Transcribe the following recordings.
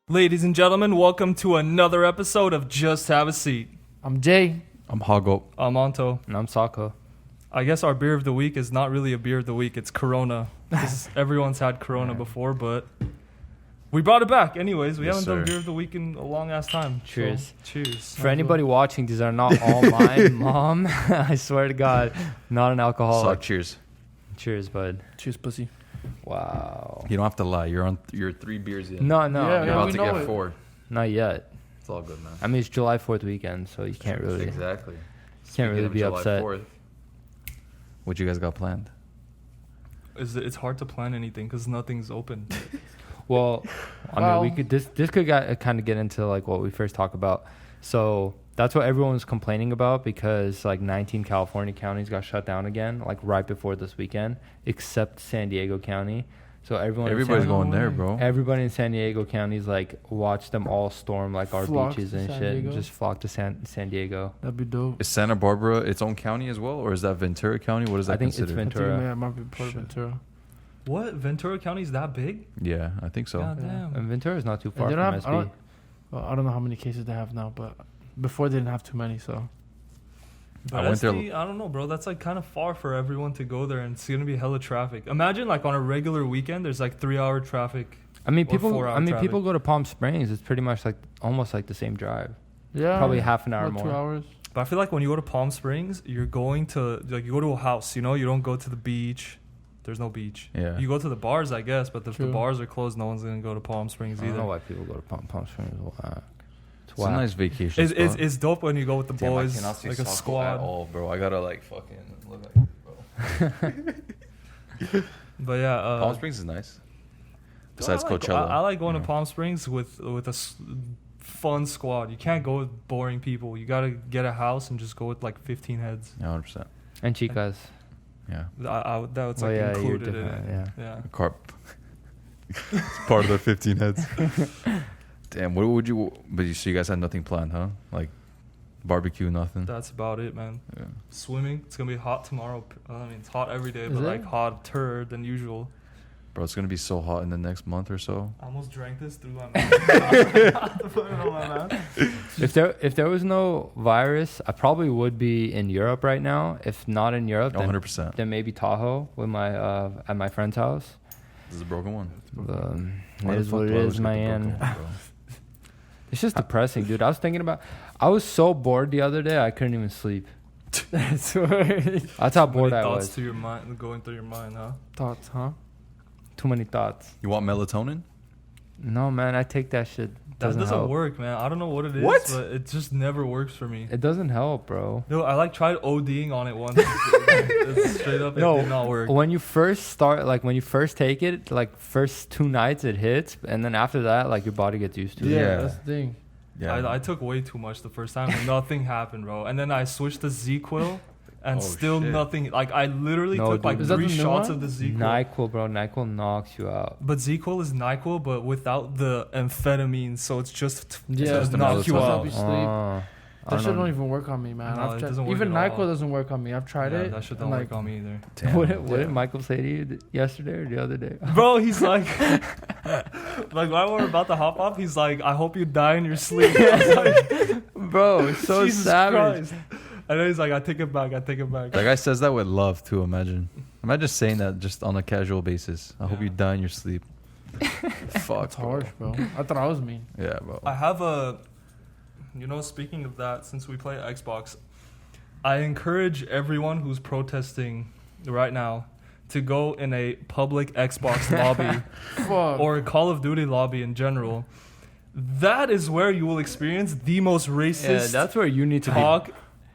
Ladies and gentlemen, welcome to another episode of Just Have a Seat. I'm Jay. I'm Hagop. I'm Anto. And I'm Saka. I guess our beer of the week is not really a beer of the week. It's Corona. Everyone's had Corona before, but we brought it back. Anyways, we haven't done beer of the week in a long-ass time. Cheers. So, cheers. For anybody watching, these are not all mine, Mom. I swear to God, not an alcoholic. So, cheers. Cheers, bud. Cheers, pussy. Wow. You don't have to lie. You're 3 beers in. No. Yeah, You're about to get it. 4. Not yet. It's all good, man. I mean, it's July 4th weekend, so you can't really, Exactly. can't really be July upset. 4th, what you guys got planned? It's hard to plan anything because nothing's open. Well, I mean, we could this could kind of get into like what we first talked about. So that's what everyone was complaining about because like 19 California counties got shut down again, like right before this weekend, except San Diego County. So Everybody's going there, bro. Everybody in San Diego County's like watch them all storm like our Flock beaches to and San shit, and Diego? just flock to San Diego. That'd be dope. Is Santa Barbara its own county as well, or is that Ventura County? What is that I think it's considered? Ventura. I think it might be part of Ventura. What? Ventura County's that big? Yeah, I think so. God Yeah. damn. And Ventura's not too far they from don't SB. I don't know how many cases they have now, but before they didn't have too many, so. But I went there. I don't know, bro. That's like kind of far for everyone to go there, and it's gonna be hella traffic. Imagine like on a regular weekend, there's like 3-hour traffic. I mean, Or people. 4-hour I mean, traffic. people go to Palm Springs. It's pretty much like almost like the same drive. Yeah. Probably half an hour about more. 2 hours. But I feel like when you go to Palm Springs, you're going to like you go to a house. You know, you don't go to the beach. There's no beach. Yeah. You go to the bars, I guess, but if the True. bars are closed, no one's gonna go to Palm Springs I don't know either. why people go to Palm Springs. Wow. It's a nice vacation It's, spot. it's dope when you go with the Damn, boys, I cannot see like a Sako squad. at all, bro. I gotta like fucking look like bro. But yeah, Palm Springs is nice. Besides Coachella. I like going you to know. Palm Springs with fun squad. You can't go with boring people. You gotta get a house and just go with like 15 heads. Yeah, 100%. And chicas. Yeah. That's Oh, like yeah, you're included in different, it. yeah. Yeah. Carp. It's part of the 15 heads. Damn, what would you... So you guys had nothing planned, huh? Like barbecue, nothing? That's about it, man. Yeah. Swimming. It's gonna be hot tomorrow. I mean, it's hot every day, Is but it? like hotter than usual. Bro, it's going to be so hot in the next month or so. I almost drank this through my mouth. To put it on my mouth. If there was no virus, I probably would be in Europe right now. If not in Europe, then, 100%. then maybe Tahoe with my at my friend's house. This is a broken one. It is what it is, man. It's just depressing, dude. I was so bored the other day, I couldn't even sleep. That's how bored I Thoughts was. to your mind, going through your mind, huh? Thoughts, huh? Too many thoughts. You want melatonin? No, man, I take that shit. That doesn't help. work, man. I don't know what it is, What? but it just never works for me. It doesn't help, bro. No, I like tried ODing on it once. It's straight up, it No, did not work. When you first take it, like first 2 nights it hits, and then after that, like your body gets used to it. Yeah. That's the thing. Yeah. I took way too much the first time. And nothing happened, bro. And then I switched to Z-Quil, and Oh, still shit. nothing. Like I literally No, took like dude. Is that 3 the new shots one? of the Z-Quil. NyQuil, bro. NyQuil knocks you out. But Z-Quil is NyQuil, but without the amphetamine, so it's just Yeah, just the knock you melatonin. out. You sleep. I That shit don't know. don't even work on me, man. No, I've it tried, doesn't work even at all. NyQuil doesn't work on me. I've tried Yeah, it. that shit and, don't work on me either. Damn. What Yeah. did Michael say to you yesterday or the other day? Bro, he's like, like while we're about to hop off, he's like, I hope you die in your sleep. I was like, Bro, it's so Jesus savage. Christ. And then he's like, I take it back. That guy says that with love, too, imagine. Imagine saying that just on a casual basis. I hope Yeah. you die in your sleep. Fuck, It's harsh, bro. I thought I was mean. Yeah, bro. I have a, speaking of that, since we play Xbox, I encourage everyone who's protesting right now to go in a public Xbox lobby Fuck. or a Call of Duty lobby in general. That is where you will experience the most Yeah, racist that's where you need to talk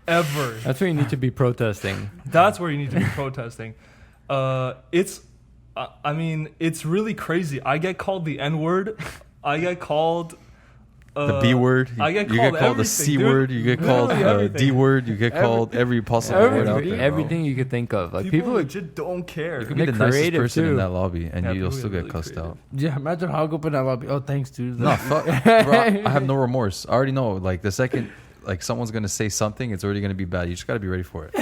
ever. That's where you need to be protesting. That's where you need to be protesting. It's really crazy. I get called the N-word. I get called the B word. I get you called get called the everything, C dude. word. You get called Literally everything. D word. You get called every possible word out there. Everything you could think of. Like people people legit don't care. You could be They're the nicest creative, person in too. that lobby, and Yeah, you'll people still get get really cussed creative. out. Yeah, imagine how I go up in that lobby. Oh, thanks, dude. No, fuck, bro. I have no remorse. I already know. Like the second, like someone's gonna say something, it's already gonna be bad. You just gotta be ready for it.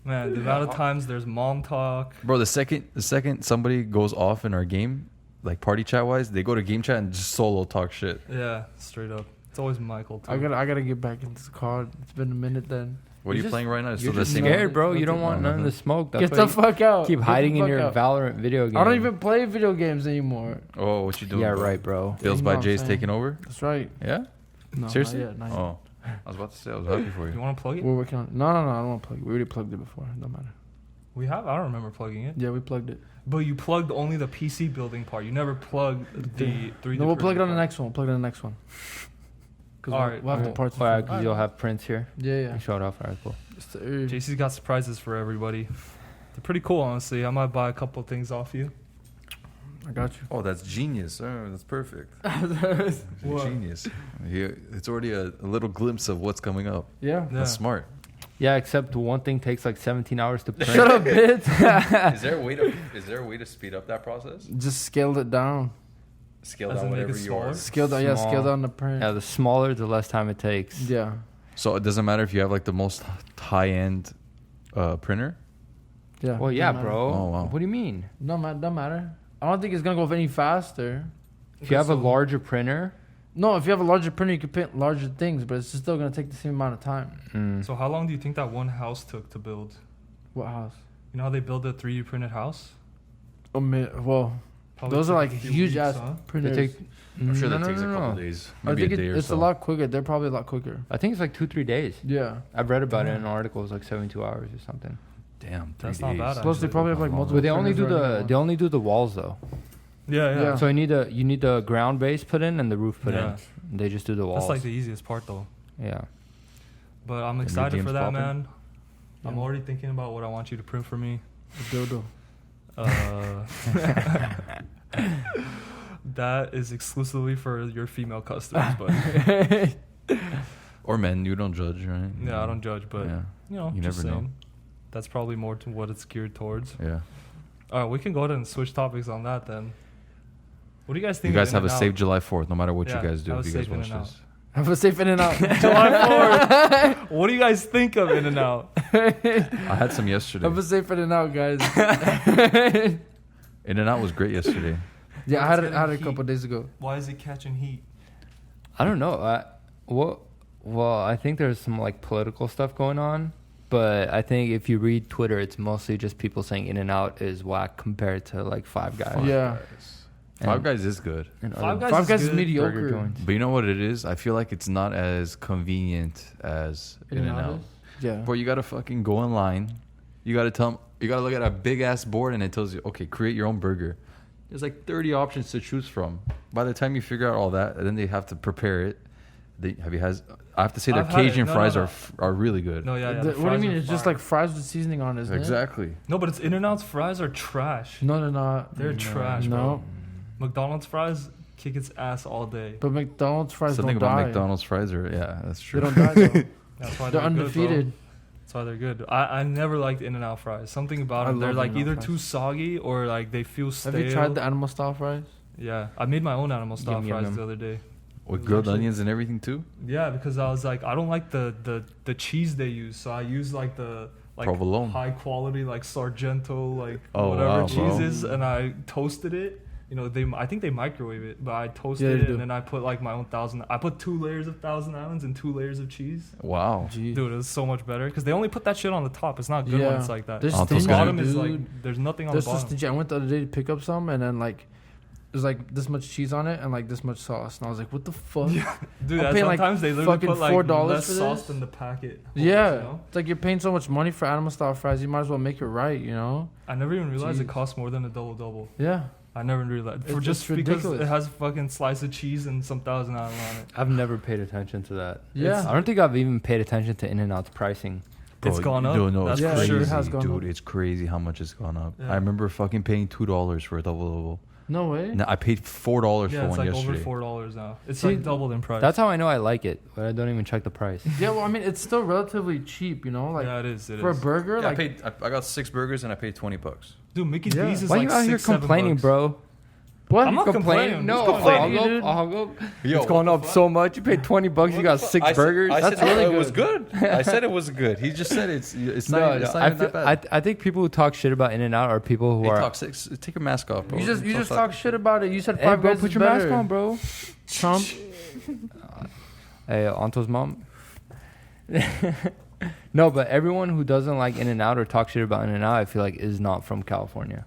Man, the amount of times there's mom talk. Bro, the second somebody goes off in our game, like party chat wise, they go to game chat and just solo talk shit. Yeah, straight up. It's always Michael too. I gotta get back into the COD. It's been a minute then. What are you playing right now? You're just scared, bro. You don't want none of the smoke. That's Get the fuck out. Keep hiding in your Valorant video game. I don't even play video games anymore. Oh, what you doing? Yeah, bro? right, bro. Bills by Jay's taking over? That's right. Yeah? No, Seriously? Not yet. Oh. I was about to say, I was happy for You you. want to plug it? We're working on it. No, I don't want to plug it. We already plugged it before. It don't matter. We have? I don't remember plugging it. Yeah, we plugged it. But you plugged only the PC building part. You never plugged the 3D. No, we'll plug it on the part. next one. We'll plug it on the next one. Because Alright, we'll have the cool. parts. Alright, because you'll have prints here. Yeah. You show it off. Alright, cool. JC's got surprises for everybody. They're pretty cool, honestly. I might buy a couple things off you. I got you. Oh, that's genius. Oh, that's perfect. What? Genius. It's already a little glimpse of what's coming up. Yeah. Yeah. That's smart. Yeah, except one thing takes like 17 hours to print. Shut up, bitch. Is there a way to speed up that process? Just scaled it down. Scale As down in make it whatever you smaller? are. Scale down. Yeah, Small. scale down the print. Yeah, the smaller, the less time it takes. Yeah. So it doesn't matter if you have like the most high-end printer? Yeah. Well, yeah, Don't matter. bro. Oh, wow. What do you mean? Don't matter. I don't think it's gonna go any faster. If you have a larger printer, No, if you have a larger printer, you can print larger things, but it's still gonna take the same amount of time. So how long do you think that one house took to build? What house? You know how they build a 3D printed house? Well, Probably those took are a like few huge weeks, ass huh? printers. they take. I'm sure no, that no, takes no, a couple no. days. I Maybe think a day or it's so. a lot quicker. They're probably a lot quicker. I think it's like 2-3 days. Yeah. I've read about it in an article. It's like 72 hours or something. Damn, That's 3 not days. bad, Plus, they actually. probably have like multiple. But they only do printers running the at they once. only do the walls though. Yeah. Yeah. So you need the ground base put in and the roof put Yeah. in. They just do the walls. That's like the easiest part, though. Yeah. But I'm The excited for medium's that, popping? man. I'm Yeah. already thinking about what I want you to print for me. Dildo. That is exclusively for your female customers, but Or men, you don't judge, right? yeah, I don't judge, but Yeah. you know, You just never know. saying. That's probably more to what it's geared towards. Yeah. All right, we can go ahead and switch topics on that then. What do you guys think? You guys of have a In-N-Out? safe July 4th, no matter what Yeah, you guys do. have If a you guys safe watch In-N-Out. this. Have a safe in and out. July 4th. What do you guys think of In-N-Out? I had some yesterday. Have a safe in and out, guys. In-N-Out was great yesterday. Yeah, I It's had it getting a heat. couple days ago. Why is it catching heat? I don't know. Well, I think there's some like political stuff going on, but I think if you read Twitter, it's mostly just people saying In-N-Out is whack compared to like Five Guys. Yeah. Five Guys is good. And Five other Guys Five Guys is good mediocre. burger joints. But you know what it is? I feel like it's not as convenient as In-N-Out. Yeah. Bro, you gotta fucking go online. You gotta tell 'em, you gotta look at a big ass board and it tells you, okay, create your own burger. There's like 30 options to choose from. By the time you figure out all that, then they have to prepare it. I have to say their I've had it. Cajun No, fries no. are really good. No, yeah. What do you fries mean? are It's just fire. like fries with seasoning on, isn't Exactly. No, but it's In-N-Out's fries are trash. it? No, they're not. They're trash, bro. No, McDonald's fries kick its ass all day. but McDonald's fries Something don't about die. McDonald's fries are, yeah, that's They true. don't die though. That's why They're they're good, bro. undefeated. That's why they're good. I never liked In-N-Out fries. Something about I them. They're love like In-N-Out either fries. too soggy or like they feel stale. Have you tried the animal style fries? Yeah, I made my own animal style Yum, yum, fries yum. the other day. With It was grilled actually- onions and everything too? Yeah, because I was like, I don't like the cheese they use, so I use like the Provolone. high quality like Sargento like Oh, whatever wow, cheese bro. is, and I toasted it. You know, I think they microwave it, but I toasted Yeah, they it do. and then I put like my own I put 2 layers of Thousand Islands and 2 layers of cheese. Wow. Gee. Dude, it was so much better because they only put that shit on the top. It's not good when Yeah. it's like that. They're Oh, The stingy, bottom dude. is like there's nothing on They're the so bottom. stingy. I went the other day to pick up some, and then like there's like this much cheese on it and like this much sauce, and I was like, what the fuck? Yeah. Dude, I'm and paying, like, sometimes they literally fucking put like $4 less for sauce this? than the packet. holds, Yeah, you know? it's like you're paying so much money for animal style fries. You might as well make it right, you know? I never even realized it Jeez. cost more than a double. Yeah. I never realized. For It's just because ridiculous. it has a fucking slice of cheese and some Thousand Island on it. I've never paid attention to that. Yeah. I don't think I've even paid attention to In-N-Out's pricing. It's gone up. No, That's it's for crazy, sure. It has gone dude. up. It's crazy how much it's gone up. Yeah. I remember fucking paying $2 for a double. No way. No, I paid $4 Yeah, for it's one like yesterday. over $4 now. It's See, like doubled in price. That's how I know I like it, but I don't even check the price. Yeah, well, I mean, it's still relatively cheap, you know? Like yeah, it is. It for is. a burger, Yeah, like I got 6 burgers and I paid $20. Dude, Mickey Yeah. D's is Why like you out here $6-7 complaining, bucks. bro? What? I'm not complaining. No, Who's complaining? Hagop. Yo, It's going up so much. You paid $20. You got 6 burgers. That's That's really it good. was good. I said it was good. He just said it's not even that bad. I think people who talk shit about In-N-Out are people who Hey, are. toxic. Take your mask off, bro. You just talk shit about it. You said Hey, Five bro, Guys put is your mask better. on, bro. Trump. Hey, Anto's mom. No, but everyone who doesn't like In-N-Out or talk shit about In-N-Out, I feel like is not from California.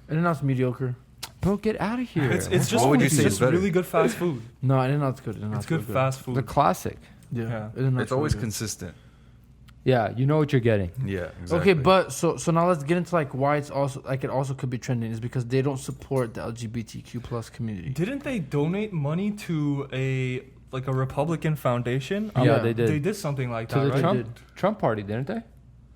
In-N-Out's mediocre. Bro, get out of here. It's just, What would you it's say just is better? really good fast food. No, In-N-Out's good. In-N-out's It's good fast food. the classic. Yeah. Yeah. In-N-Out's It's always really good. consistent. Yeah, you know what you're getting. Yeah. Exactly. Okay, but so now let's get into like why it's also like it also could be trending is because they don't support the LGBTQ plus community. Didn't they donate money to a Republican foundation? Yeah, they did. They did something like To that, the right? Trump- Trump party, didn't they?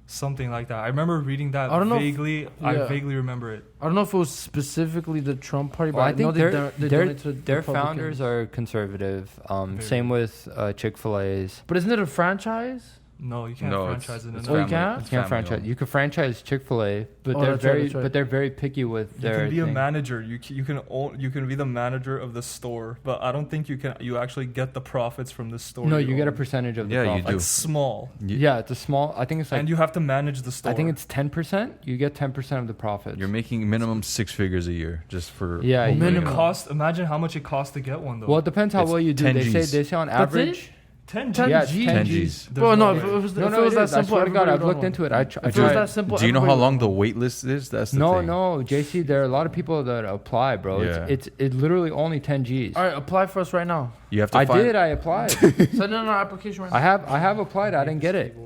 Something like that. I remember reading that I don't know if- vaguely. I yeah. vaguely remember it. I don't know if it was specifically the Trump party, but Well, I I know think they donate to their Republicans. founders are conservative. Very. Same with Chick-fil-A's. But isn't it a franchise? No, you can't No, franchise it. it's in Oh, you family. can't? It's You can't family franchise. owned. You can franchise Chick-fil-A, but Oh, they're that's right, very that's right. but they're very picky with You their can be a thing. manager. You can be the manager of the store, but I don't think you actually get the profits from the store. No, you get a own. percentage of the Yeah, you profit. do. Like small, Yeah, it's a small. I think it's like and you have to manage the store. I think it's 10%. You get 10% of the profits. You're making minimum 6 figures a year just for. Yeah, Well, you- minimum cost. Imagine how much it costs to get one though. Well, it depends how It's well you do. 10 They Gs. say on That's average. 10 10 Yeah, G's. it's 10 10 Gs. Gs. There's Bro, no, way. if it was No, if no, it was it that is. I simple, swear to God, everybody I've would looked know. into it. I If it was tried. that simple, Do you know how everybody long would the know. wait list is? That's the No, thing. no, JC. There are a lot of people that apply, bro. Yeah. It's literally only 10 Gs. All right, apply for us right now. You have to I find. did. I applied. Send in our application right now. I have applied. I didn't get it.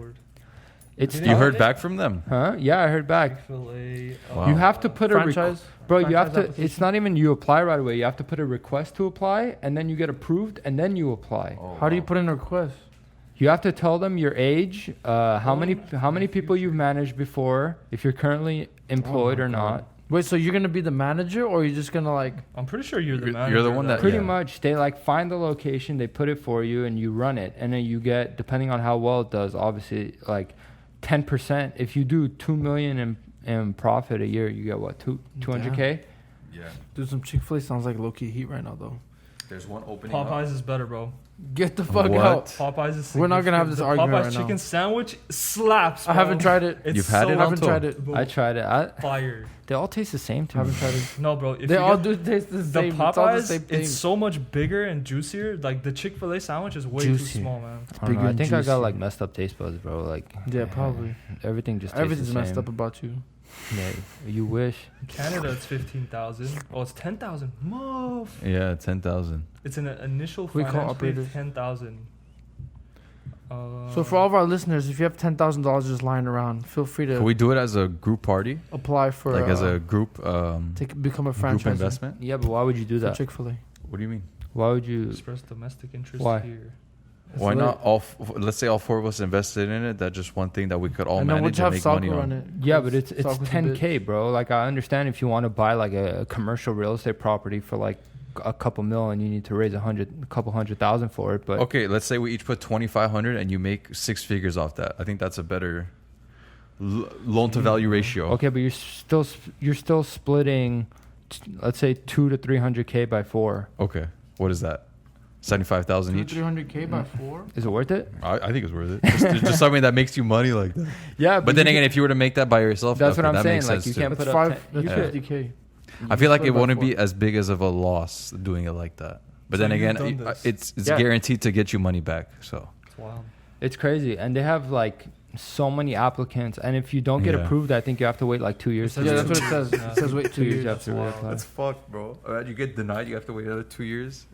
It's You heard back from them? Huh? Yeah, I heard back. Chick-fil-A, Wow. You have to put a Franchise? bro. You have franchise to. application? It's not even you apply right away. You have to put a request to apply, and then you get approved, and then you apply. Oh, How do you wow. put in a request? You have to tell them your age, how many people you've managed before, if you're currently employed my or not. Wait, so you're gonna be the manager, or you're just gonna like? I'm pretty sure you're the You're manager. the one that- Pretty Yeah. much, they like find the location, they put it for you, and you run it, and then you get, depending on how well it does, obviously like 10%. If you do 2 million in profit a year, you get what 200K. Yeah. Dude, some Chick-fil-A sounds like low-key heat right now, though. There's one opening. Popeyes is better, bro. Get the fuck What? out. Popeyes is. We're not gonna have this the argument Popeyes right now. chicken sandwich slaps. I haven't bro. tried it. It's You've had so it, I haven't Anto? tried it. Bro, I tried it. Fire. They all taste the same to I me. haven't tried it. No, bro. If They you all get do taste the the same. It's all the Popeyes, same thing. it's so much bigger and juicier. Like the Chick-fil-A sandwich is way too Juicier. small, man. I don't know, I bigger think and I got like juicy. messed up taste buds, bro. Like Yeah, probably. everything just tastes Everything's the messed same. up about you. Yeah, you wish. In Canada, it's 15,000. Oh, it's 10,000. Muff. Yeah, 10,000. It's an initial We call finance fee of operators. 10,000. So for all of our listeners, if you have $10,000 just lying around, feel free to Can we do it as a group party? apply for Like as a group become a group franchise investment? Yeah, but why would you do for that? Chick-fil-A. What do you mean? Why would you? express domestic interest Why? here. It's Why lit. not all? Let's say all four of us invested in it. That's just one thing that we could all And then we'll manage just and have make Soccer money run on. it. Yeah, but it's Soccer's a 10K, bro. Like I understand if you want to buy like a commercial real estate property for like a couple mil and you need to raise a couple hundred thousand for it, but Okay, let's say we each put 2,500 and you make 6 figures off that. I think that's a better loan to value ratio. okay, but you're still splitting, let's say 2 to 300K by 4. Okay, what is that? 75,000 each. 300K by 4. Is it worth it? I think it's worth it. Just something that makes you money like that. Yeah, But then again, if you were to make that by yourself, that's okay, what I'm that saying. makes Like sense you too. can't That's put five. up. That's Yeah. 50K. I feel like split it by wouldn't 4. be as big as of a loss doing it like that. But So then you've again, done this. it's Yeah. guaranteed to get you money back. So It's wild. It's crazy, and they have like so many applicants, and if you don't get Yeah. approved, I think you have to wait like 2 years. It to Yeah, says do that's it. what it says. Yeah. It says wait 2 2 years years. after wild. reapply. that's fucked, bro. You get denied, you have to wait another 2 years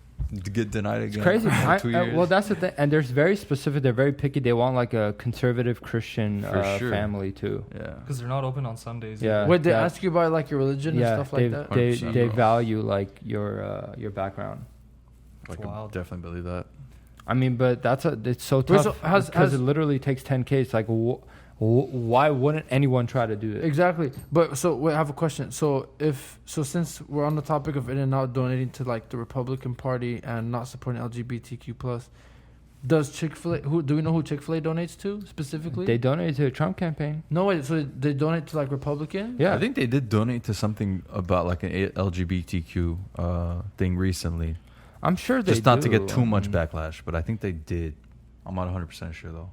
to get denied again. It's crazy. Two years. Well, that's the thing, and they're very specific. They're very picky. They want like a conservative Christian For sure. family too. Yeah. Because they're not open on Sundays. Yeah. Wait, they yeah. ask you about like your religion and Yeah, stuff like that? they 100%, they bro. value like your background. I could wild. definitely believe that. I mean, but it's so Wait, tough so has- because it literally takes 10K. It's like, why wouldn't anyone try to do it? Exactly. But so wait, I have a question. So since we're on the topic of In-N-Out donating to like the Republican Party and not supporting LGBTQ plus, Does Chick-fil-A? Do we know who Chick-fil-A donates to specifically? They donated to a Trump campaign. No, wait. So they donate to like Republican? Yeah. I think they did donate to something about like an LGBTQ thing recently. I'm sure they Just not to do. get too much backlash, but I think they did. I'm not 100% sure though.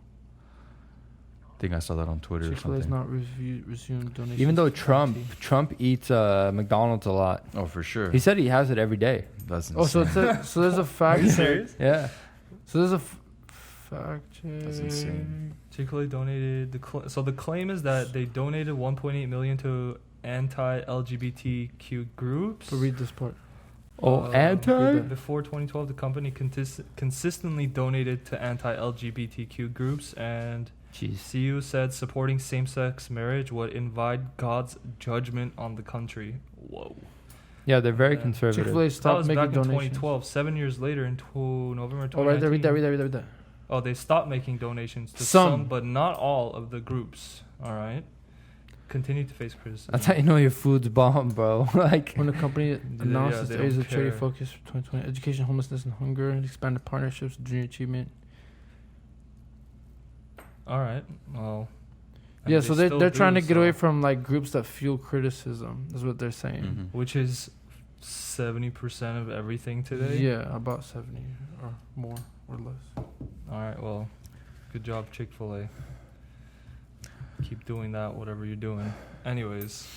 I think I saw that on Twitter or Chick-fil-A has something. not resumed donations. Even though to Trump charity. eats McDonald's a lot. Oh, for sure. He said he has it every day. That's insane. Oh, so it's so there's a fact. Are you serious? Yeah. So there's a fact check. That's insane. Chick-fil-A donated so the claim is that they donated 1.8 million to anti-LGBTQ groups. But read this part. Oh, anti? Before 2012, the company consistently donated to anti-LGBTQ groups, and Jeez. CU said supporting same-sex marriage would invite God's judgment on the country. Whoa. Yeah, they're very Yeah. conservative. Chick-fil-A That stopped was making back in donations. 2012. 7 years later, in November 2019. Oh, right there, read that. Oh, they stopped making donations to Some. some, but not all of the groups. All right. Continue to face criticism. That's how you know your food's bomb, bro. Like, When the company announced its they areas don't of charity care. focus for 2020, education, homelessness, and hunger, and expanded partnerships, junior achievement. All right. Well. and Yeah, they so still they're do, trying to get away so- from like groups that fuel criticism. Is what they're saying. Mhm. which is 70% of everything today. Yeah, about 70 or more or less. All right. Well, good job, Chick-fil-A. Keep doing that, whatever you're doing. Anyways,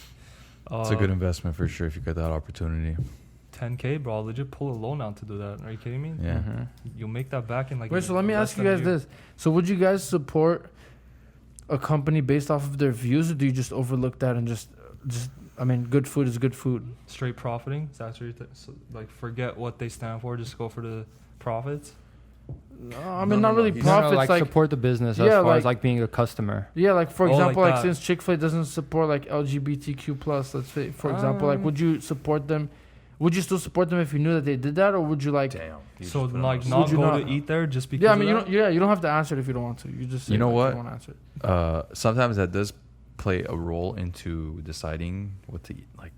It's a good investment for sure if you get that opportunity. 10K, bro. I'll legit pull a loan out to do that. Are you kidding me? Yeah. mhm. You'll make that back in like. Wait, so let me less ask you than a guys year. this: so would you guys support a company based off of their views, or do you just overlook that and just I mean, good food is good food? Straight profiting. Is that what you're so, like? Forget what they stand for. Just go for the profits. No, I mean, not really he's- No, profits. no, like, like support the business Yeah, as far as like- like being a customer. yeah, like for Oh, like example, like that. since Chick-fil-A doesn't support like LGBTQ plus, let's say for example, like would you support them? Would you still support them if you knew that they did that, or would you like? Damn. So like Would not you go not- to eat there just because. Yeah, I of mean, you that? don't. Yeah, you don't have to answer it if you don't want to. You just say, You know like, what? You don't want to answer it. Sometimes that does play a role into deciding what to eat, like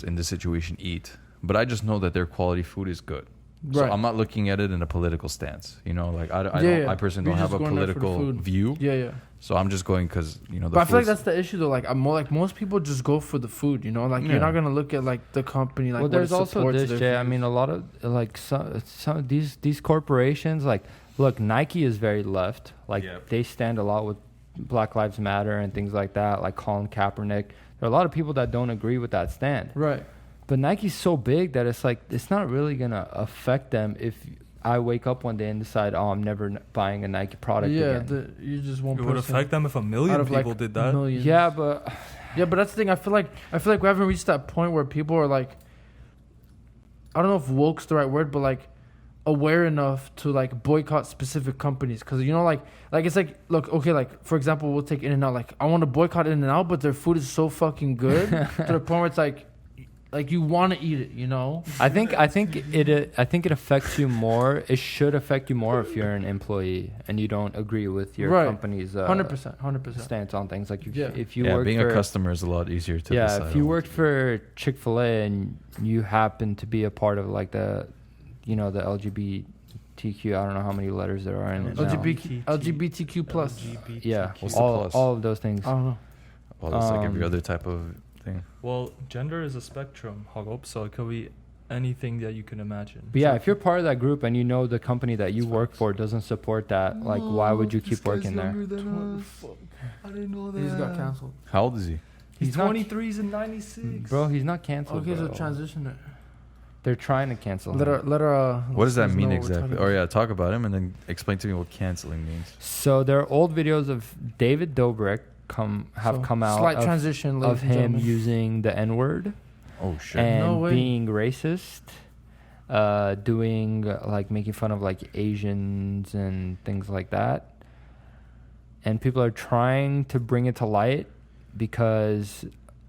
in this situation eat. But I just know that their quality food is good. So Right. I'm not looking at it in a political stance. You know, like Yeah. I personally You're don't have a just going there for the political food. view. Yeah. So I'm just going because the But I feel like food's- that's the issue though. Like I'm more like most people just go for the food. You know, like Yeah. you're not gonna look at like the company. Like Well, what there's it also supports this, their Jay. I views. mean, a lot of like some of these corporations, like, look, Nike is very left. Like, Yep. they stand a lot with Black Lives Matter and things like that. Like Colin Kaepernick. There are a lot of people that don't agree with that stand. Right. But Nike's so big that it's like it's not really gonna affect them if I wake up one day and decide, oh, I'm never buying a Nike product Yeah, again. you just one It person. would affect them if a out million of, people like, did that. millions. Yeah, but Yeah, but that's the thing. I feel like we haven't reached that point where people are like, I don't know if woke's the right word, but like aware enough to like boycott specific companies because you know like it's like look okay like for example we'll take In-N-Out, like I want to boycott In-N-Out, but their food is so fucking good to the point where it's like you want to eat it, you know. I think it affects you more. It should affect you more if you're an employee and you don't agree with your Right. company's 100%. stance on things. Like Yeah. if you yeah, work being for a customer is a lot easier to decide if you on. worked for Chick-fil-A and you happen to be a part of like the LGBTQ, I don't know how many letters there are in it now. LGBTQ plus. Yeah, What's the all plus? all of those things. I don't know. Well, it's like every Um, other type of thing. Well, gender is a spectrum, Hagop, so it could be anything that you can imagine. But yeah, if you're part of that group and you know the company that you work for doesn't support that, like why would you keep working there? I didn't know He just got canceled. How old is he? He's He's not- 23s and 96. Bro, he's not canceled. Okay, so bro. transition it. They're trying to cancel him. Let her. What does that listeners mean know what we're exactly? talking Oh yeah, talk about him and then explain to me what canceling means. So there are old videos of David Dobrik have So, come out Slight of, transition, ladies of and him gentlemen. using the N-word Oh shit. and No way. being racist, doing like making fun of like Asians and things like that. And people are trying to bring it to light because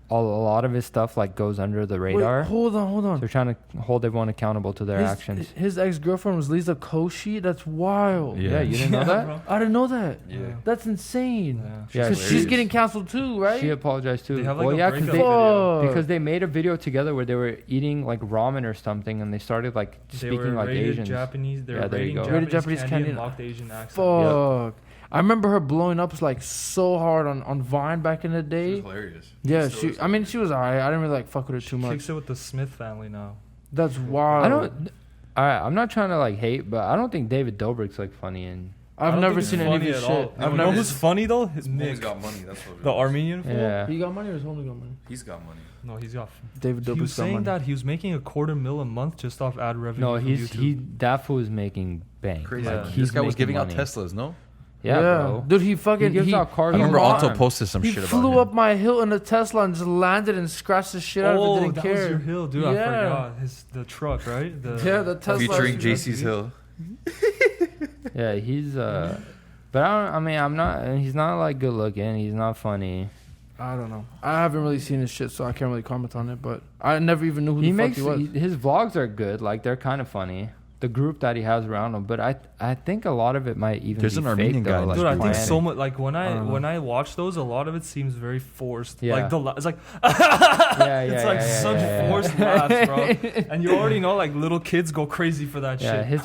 a lot of his stuff like goes under the radar. Wait, hold on. So they're trying to hold everyone accountable to their actions. His ex-girlfriend was Lisa Koshy. That's wild. Yeah, you didn't know that? Bro. I didn't know that. Yeah. That's insane. Yeah. Yeah, Because she's getting canceled too, right? She apologized too. They have, like, well, a yeah, breakup video. because they made a video together where they were eating like ramen or something, and they started like They speaking were like rated Asians. Japanese. They were Yeah, there you rating go. Rated Japanese Japanese candy candy. and mocked Asian accent. Fuck. I remember her blowing up like so hard on Vine back in the She was day. hilarious. Yeah, Still is I mean, she was alright. I didn't really like fuck with her too much. Kicks it with the Smith family now. That's wild. I don't. Alright, I'm not trying to like hate, but I don't think David Dobrik's like funny and. I I've don't never think it's seen any of funny his at all. shit. No, I've you know never. who's funny though? His Homie's Nick, got money. That's what it the is. Armenian fool. Yeah. He got money or his homie got money? He's got money. No, he's got. David He was Dobrik's got saying money. that he was making $250,000 a month just off ad revenue. No, from he's YouTube. that fool is making bank. Crazy. Yeah. Like, he's this guy was making giving out money. Teslas, no? Yeah, bro. Dude, he fucking He gives out cars I all remember the Otto time. posted some he shit about flew him. up my hill in a Tesla and just landed and scratched the shit out of it. Oh, Didn't that care. was your hill, dude. I Yeah. forgot. The truck, right? The Tesla. Featuring JC's Hill. Yeah, he's but I mean, I'm not. He's not like good looking. He's not funny. I don't know. I haven't really seen his shit, so I can't really comment on it. But I never even knew who He the makes fuck he was. his vlogs are good. Like they're kind of funny. The group that he has around him, but I think a lot of it might even There's be an fake, Armenian though, guy in like this Dude, I group. think planning. so much. Like when I don't know. when I watch those, a lot of it seems very forced. Yeah. Like it's like Yeah, it's like such forced laughs, bro. And you already know like little kids go crazy for that Yeah, shit. his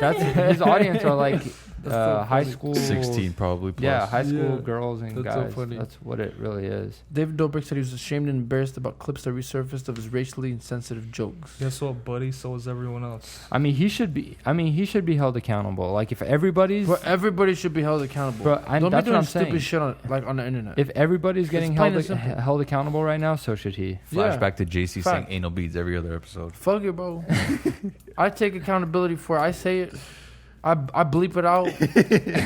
that's his audience are like That's so high funny. school 16 probably plus. Yeah, high school Yeah. girls and That's so guys. funny. That's what it really is. David Dobrik said he was ashamed and embarrassed about clips that resurfaced of his racially insensitive jokes. Guess what, buddy? So is everyone else. I mean, he should be held accountable. Like if everybody's But everybody should be held accountable. Bro, Don't be that's what doing I'm stupid saying. shit on the internet. if everybody's getting plain held and simple. held accountable right now, so should he. Yeah. Flashback to JC saying Fact. anal beads every other episode. Fuck it, bro. I take accountability for it. I say it. I bleep it out.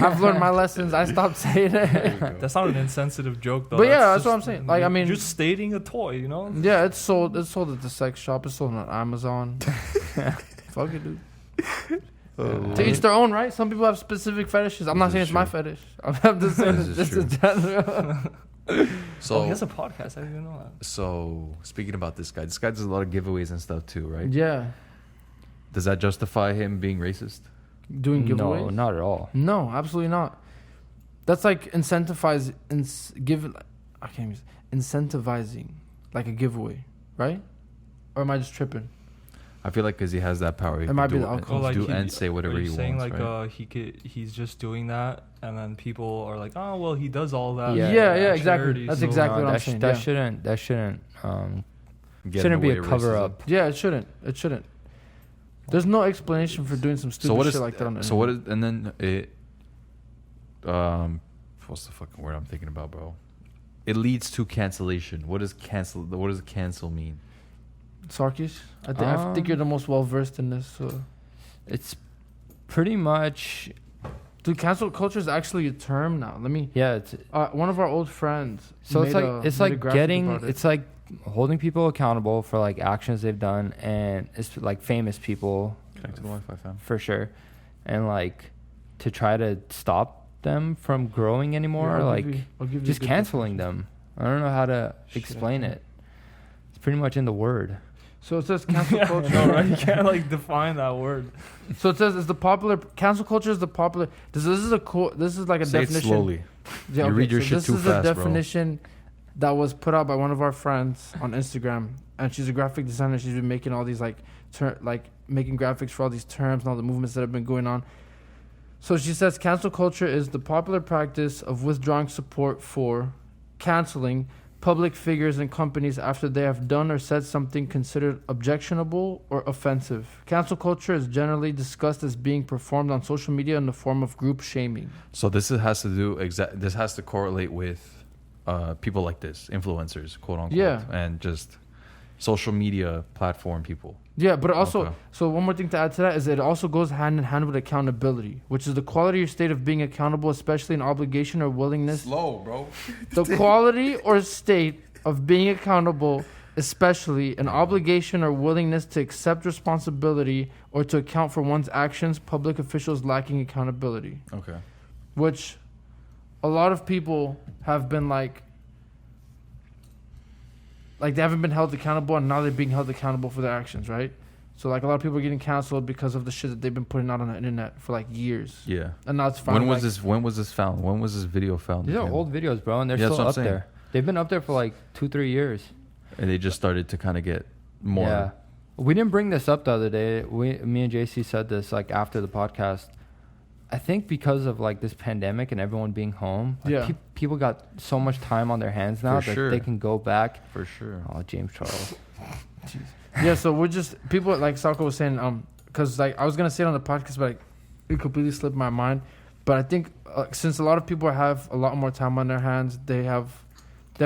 I've learned my lessons. I stopped saying it. That's not an insensitive joke, though. But yeah, that's just- what I'm saying. Like, I mean- you're just stating a toy, you know? Yeah, it's sold. It's sold at the sex shop. It's sold on Amazon. Fuck it, dude. To each their own, right? Some people have specific fetishes. I'm not This saying is it's my true. fetish. I'm just saying This it's is just in general. So, Oh, he has a podcast. I didn't even know that. so speaking about this guy does a lot of giveaways and stuff too, right? Yeah, Does that justify him being racist? doing giveaways. No, not at all. No, absolutely not. That's like incentivizing like a giveaway, right? Or am I just tripping? I feel like because he has that power, he It can might be do, the outcome. Oh, do he- and say whatever are he you saying wants. like Right? he's just doing that, and then people are like, oh well, he does all that. Yeah, yeah, exactly. charity, That's so- exactly No, what I'm that saying. that Yeah. shouldn't Get in shouldn't the be way a of cover racism. up. Yeah, it shouldn't. It shouldn't. There's no explanation for doing some stupid So what shit is like that on the so what internet. is and then it what's the fucking word I'm thinking about, bro? It leads to cancellation. What does cancel mean? Sarkis? I think you're the most well versed in this. So. It's pretty much Dude, cancel culture is actually a term now. it's One of our old friends. so it's made like a- it's made a like graphic getting about it. it's like holding people accountable for like actions they've done, and it's like famous people Connect to the Wi-Fi, fam. for sure, and like to try to stop them from growing anymore, Yeah, like I'll give you just a good canceling definition. them. I don't know how to Shit, explain I it. It's pretty much in the word. So it says cancel culture. No, right? You can't like define that word. So it says is the popular cancel culture is the popular. This is like a Say it definition. slowly. Yeah, You read your shit this too is fast, a bro. definition that was put out by one of our friends on Instagram, and she's a graphic designer. She's been making all these making graphics for all these terms and all the movements that have been going on. So she says cancel culture is the popular practice of withdrawing support for canceling public figures and companies after they have done or said something considered objectionable or offensive. Cancel culture is generally discussed as being performed on social media in the form of group shaming. So this has to correlate with people like this, influencers, quote unquote, Yeah. and just social media platform people. Yeah, but also, Okay. so one more thing to add to that is it also goes hand in hand with accountability, which is the quality or state of being accountable, especially an obligation or willingness. Slow, bro. The quality or state of being accountable, especially an obligation or willingness to accept responsibility or to account for one's actions, public officials lacking accountability. Okay. Which a lot of people have been like, like they haven't been held accountable, and now they're being held accountable for their actions, right? So like a lot of people are getting canceled because of the shit that they've been putting out on the internet for like years. Yeah. And now it's finally. When was this found? When was this video found? These are again? old videos, bro, and they're Yeah, that's still what up I'm saying. there. They've been up there for like 2-3 years. And they just started to kind of get more. Yeah. We didn't bring this up the other day. Me and JC said this like after the podcast. I think because of like this pandemic and everyone being home, like, Yeah. people got so much time on their hands now For that sure. they can go back. For sure. Oh, James Charles. Yeah, so we're just people like Sako was saying, because like I was gonna say it on the podcast, but like, it completely slipped my mind. But I think since a lot of people have a lot more time on their hands, they have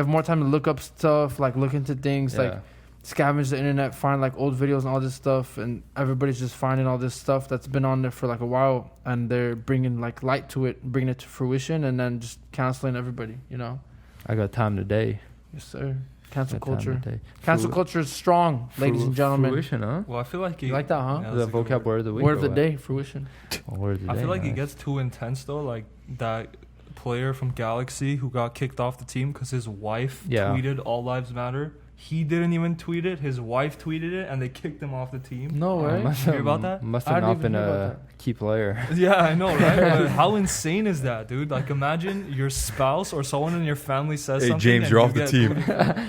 more time to look up stuff, like look into things, like scavenge the internet, find like old videos and all this stuff, and everybody's just finding all this stuff that's been on there for like a while, and they're bringing like light to it, bringing it to fruition, and then just canceling everybody. You know? I got time today. Yes, sir. Cancel Got time culture. today. Cancel culture is strong, ladies and gentlemen. Fruition, huh? Well, I feel like You like that, huh? Yeah, The that's a good vocab word of the week. Word of or the what? day, fruition. Oh, word of the I day, feel like it nice. gets too intense though. Like that player from Galaxy who got kicked off the team because his wife tweeted "All Lives Matter." He didn't even tweet it. His wife tweeted it, and they kicked him off the team. No way. Must You hear about that? Must I have didn't not been even hear a about key player. Yeah, I know, right? But how insane is that, dude? Like, imagine your spouse or someone in your family says Hey, something. James, and you're you off the get team. booted.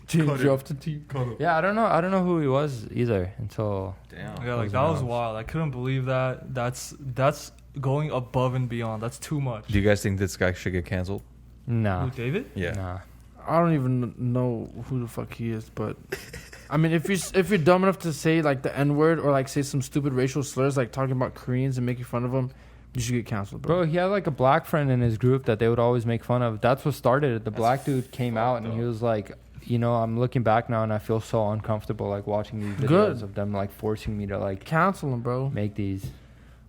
James, you're off the team. Yeah, I don't know who he was either until. Damn. Yeah, like that was wild. I couldn't believe that. That's going above and beyond. That's too much. Do you guys think this guy should get canceled? Nah. Who, David? Yeah. Nah. I don't even know who the fuck he is, but I mean, if you're dumb enough to say like the N word or like say some stupid racial slurs, like talking about Koreans and making fun of them, you should get canceled, bro. Bro, he had like a black friend in his group that they would always make fun of. That's what started it. The black dude came out and he was like, you know, I'm looking back now and I feel so uncomfortable like watching these videos Good. of them like forcing me to like Cancel him, bro. make these.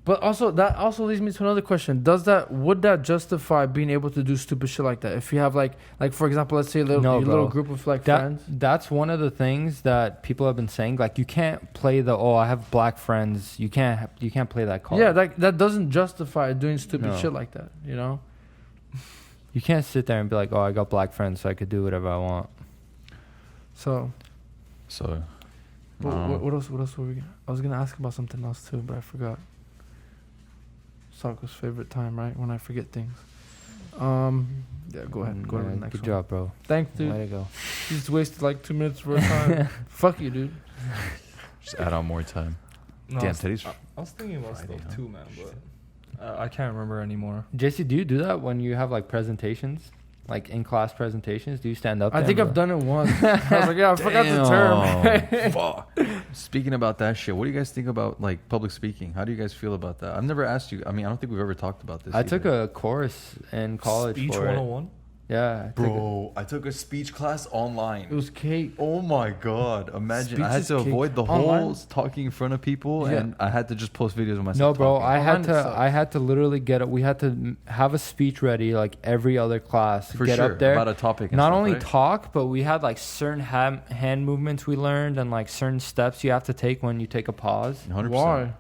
But also that also leads me to another question. Would that justify being able to do stupid shit like that? If you have like for example, let's say a little, No, your bro. little group of like friends. That's one of the things that people have been saying. Like you can't play I have black friends. You can't play that card. Yeah, that doesn't justify doing stupid No. shit like that, you know? You can't sit there and be like, oh, I got black friends, so I could do whatever I want. So So, what else were we I was gonna ask about something else too, but I forgot. Sako's favorite time, right? When I forget things. Yeah, go ahead. Go to the next Good one. job, bro. Thanks, dude. Way to go. You just wasted like 2 minutes of our time. Fuck you, dude. just add on more time. No, Damn, today's I was thinking about Friday, stuff huh? too, man, but I can't remember anymore. JC, do you do that when you have like presentations? Like in class presentations? Do you stand up? I there think and I've be done it once. I was like, yeah, I forgot the term. Damn. Fuck. Speaking about that shit, what do you guys think about like public speaking? How do you guys feel about that? I've never asked you. I mean, I don't think we've ever talked about this. I took either. a course in college Speech for it. 101? Yeah. Bro, I took a speech class online. It was cake. Oh my god! Imagine Speech I had is to cake. avoid the Online? whole talking in front of people, Yeah. and I had to just post videos of myself. No, bro, talking. I had to literally we had to have a speech ready like every other class. for get sure up there. about a topic. And Not stuff, only right? talk, but we had like certain hand movements we learned and like certain steps you have to take when you take a pause. 100%. Why?